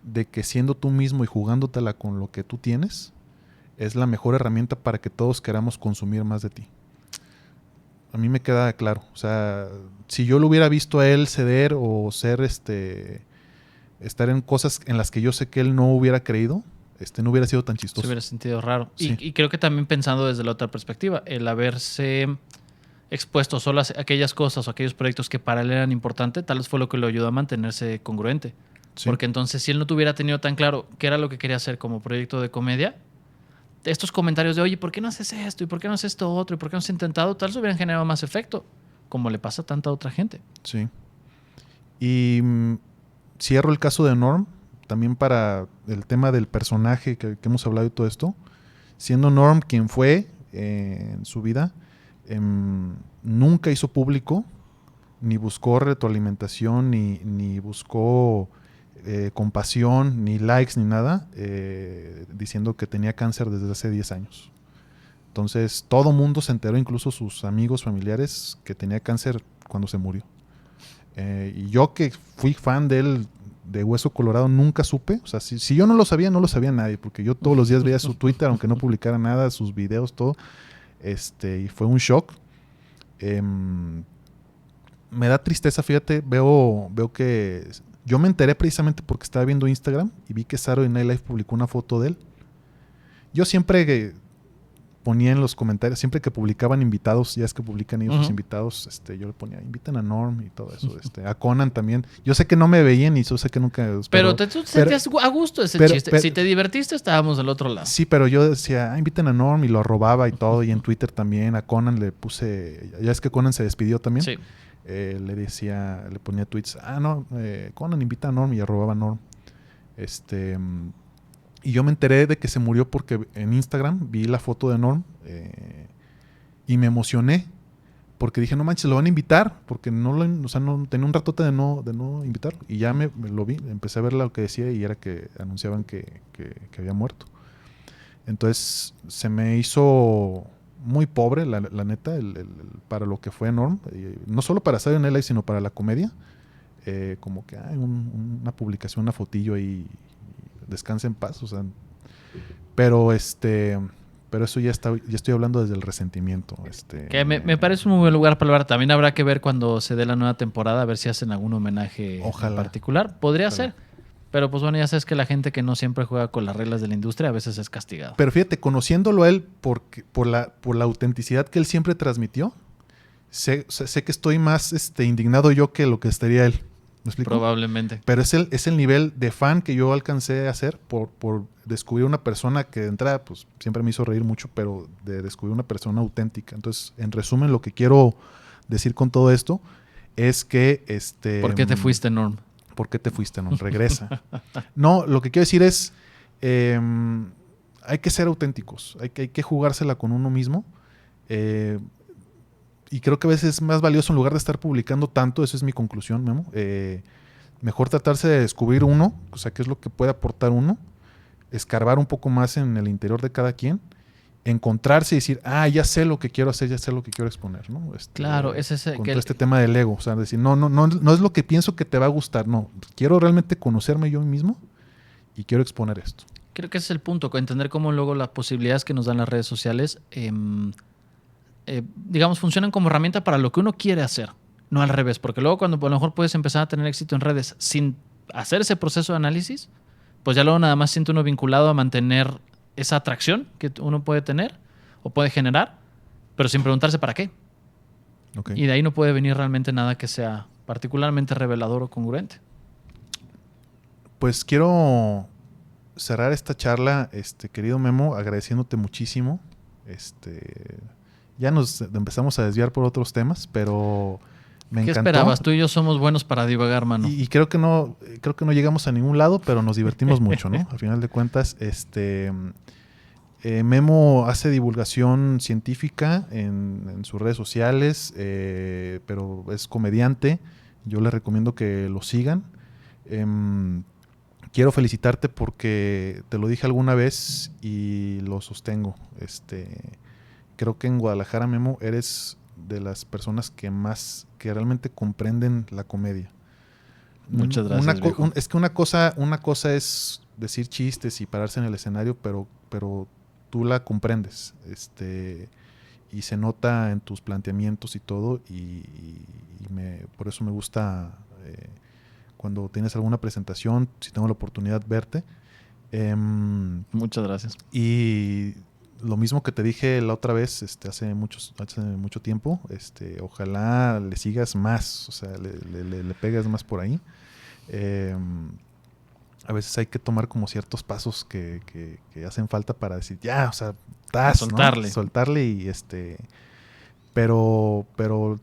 de que siendo tú mismo y jugándotela con lo que tú tienes, es la mejor herramienta para que todos queramos consumir más de ti. A mí me queda claro. O sea, si yo lo hubiera visto a él ceder o estar en cosas en las que yo sé que él no hubiera creído, no hubiera sido tan Se chistoso. hubiera sentido raro. Sí. Y creo que también pensando desde la otra perspectiva, el haberse expuesto solo a aquellas cosas o aquellos proyectos que para él eran importantes, tal vez fue lo que lo ayudó a mantenerse congruente. Sí. Porque entonces, si él no tuviera tenido tan claro qué era lo que quería hacer como proyecto de comedia, estos comentarios de, oye, ¿por qué no haces esto? ¿Y por qué no haces esto otro? ¿Y por qué no has intentado? Tal vez hubieran generado más efecto, como le pasa a tanta otra gente. Sí. Y cierro el caso de Norm, también para el tema del personaje que hemos hablado y todo esto. Siendo Norm quien fue en su vida, nunca hizo público, ni buscó retroalimentación, ni buscó compasión, ni likes, ni nada, diciendo que tenía cáncer desde hace 10 años. Entonces, todo mundo se enteró, incluso sus amigos, familiares, que tenía cáncer cuando se murió. Y yo que fui fan de él de Hueso Colorado, nunca supe. O sea, si yo no lo sabía, no lo sabía nadie, porque yo todos los días veía su Twitter, aunque no publicara nada, sus videos, todo. Y fue un shock. Me da tristeza, fíjate, veo que... Yo me enteré precisamente porque estaba viendo Instagram y vi que Saturday Night Live publicó una foto de él. Yo siempre ponía en los comentarios, siempre que publicaban invitados, ya es que publican ellos sus invitados, yo le ponía, inviten a Norm y todo eso, a Conan también. Yo sé que no me veían y yo sé que nunca... Pero tú sentías a gusto ese chiste. Si te divertiste, estábamos del otro lado. Sí, pero yo decía, inviten a Norm y lo arrobaba y todo, y en Twitter también. A Conan le puse, ya es que Conan se despidió también. Sí. Le decía, le ponía tweets, Conan invita a Norm y arrobaba a Norm. Y yo me enteré de que se murió porque en Instagram vi la foto de Norm y me emocioné porque dije, no manches, lo van a invitar porque no tenía un ratote de no invitarlo. Y ya me lo vi, empecé a ver lo que decía y era que anunciaban que había muerto. Entonces se me hizo muy pobre, la neta, para lo que fue Norm. No solo para Saturday Night Live, sino para la comedia. Como que hay una publicación, una fotillo ahí, descansa en paz, o sea, pero eso ya estoy hablando desde el resentimiento. Que me parece un muy buen lugar para hablar. También habrá que ver cuando se dé la nueva temporada, a ver si hacen algún homenaje en particular. Podría ser, pero pues bueno, ya sabes que la gente que no siempre juega con las reglas de la industria a veces es castigado. Pero fíjate, conociéndolo a él por la autenticidad que él siempre transmitió, sé que estoy más indignado yo que lo que estaría él. ¿Me explico? Probablemente. Pero es el nivel de fan que yo alcancé a hacer por descubrir una persona que de entrada pues siempre me hizo reír mucho, pero de descubrir una persona auténtica. Entonces, en resumen, lo que quiero decir con todo esto es que... ¿Por qué te fuiste, Norm? ¿Por qué te fuiste, Norm? Regresa. No, lo que quiero decir es... hay que ser auténticos. Hay que jugársela con uno mismo. Y creo que a veces es más valioso, en lugar de estar publicando tanto, eso es mi conclusión, Memo, mejor tratarse de descubrir uno, o sea, qué es lo que puede aportar uno, escarbar un poco más en el interior de cada quien, encontrarse y decir, ya sé lo que quiero hacer, ya sé lo que quiero exponer, ¿no? Claro, es ese... Con todo este tema del ego, o sea, decir, no es lo que pienso que te va a gustar, no, quiero realmente conocerme yo mismo y quiero exponer esto. Creo que ese es el punto, entender cómo luego las posibilidades que nos dan las redes sociales... digamos, funcionan como herramienta para lo que uno quiere hacer, no al revés, porque luego cuando a lo mejor puedes empezar a tener éxito en redes sin hacer ese proceso de análisis, pues ya luego nada más siente uno vinculado a mantener esa atracción que uno puede tener o puede generar, pero sin preguntarse para qué. Okay. Y de ahí no puede venir realmente nada que sea particularmente revelador o congruente. Pues quiero cerrar esta charla, querido Memo, agradeciéndote muchísimo. Ya nos empezamos a desviar por otros temas, pero me encantó. ¿Qué esperabas? Tú y yo somos buenos para divagar, mano. Y creo que no llegamos a ningún lado, pero nos divertimos mucho, ¿no? Al final de cuentas, Memo hace divulgación científica en sus redes sociales, pero es comediante. Yo les recomiendo que lo sigan. Quiero felicitarte porque te lo dije alguna vez y lo sostengo. Creo que en Guadalajara, Memo, eres de las personas que realmente comprenden la comedia. Muchas gracias. Es que una cosa es decir chistes y pararse en el escenario, pero tú la comprendes. Y se nota en tus planteamientos y todo. Y por eso me gusta cuando tienes alguna presentación, si tengo la oportunidad, verte. Muchas gracias. Y lo mismo que te dije la otra vez, hace mucho tiempo, ojalá le sigas más, o sea, le pegas más por ahí. A veces hay que tomar como ciertos pasos que hacen falta para decir, ya, o sea, soltarle. ¿no? Soltarle y Pero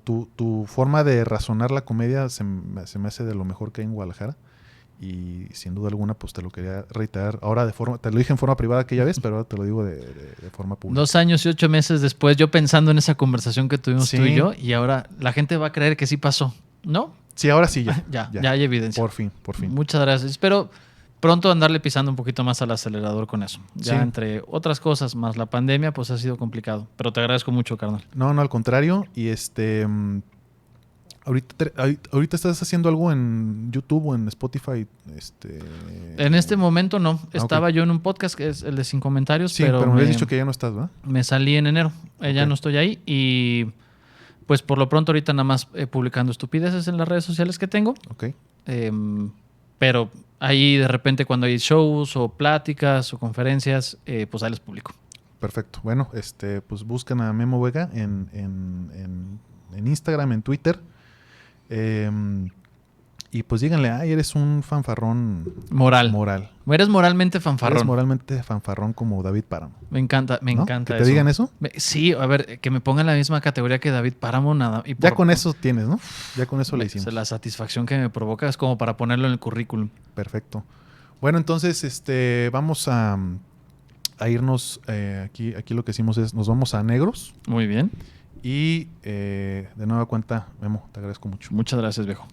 tu forma de razonar la comedia se me hace de lo mejor que hay en Guadalajara. Y sin duda alguna, pues te lo quería reiterar. Ahora te lo dije en forma privada aquella vez, pero ahora te lo digo de forma pública. 2 años y 8 meses después, yo pensando en esa conversación que tuvimos tú y yo, y ahora la gente va a creer que sí pasó, ¿no? Sí, ahora sí, ya. Ya hay evidencia. Por fin. Muchas gracias. Espero pronto andarle pisando un poquito más al acelerador con eso. Ya entre otras cosas, más la pandemia, pues ha sido complicado. Pero te agradezco mucho, carnal. No, al contrario. Y ahorita estás haciendo algo en YouTube o en Spotify. En este momento no. Estaba yo en un podcast que es el de Sin Comentarios. Sí, pero me habías dicho que ya no estás, ¿verdad? Me salí en enero. Ya no estoy ahí. Y pues por lo pronto ahorita nada más publicando estupideces en las redes sociales que tengo. Ok. Pero ahí de repente cuando hay shows o pláticas o conferencias, pues ahí les publico. Perfecto. Bueno, pues buscan a Memo Vega en Instagram, en Twitter. Y pues díganle, eres un fanfarrón moral. Eres moralmente fanfarrón. Eres moralmente fanfarrón como David Páramo. Me encanta ¿Que te digan eso? Sí, a ver, que me pongan la misma categoría que David Páramo. Ya con eso tienes, ¿no? Ya con eso le hicimos. La satisfacción que me provoca es como para ponerlo en el currículum. Perfecto. Bueno, entonces vamos a irnos, aquí lo que hicimos es, nos vamos a Negros. Muy bien. Y de nueva cuenta, Memo, te agradezco mucho. Muchas gracias, viejo.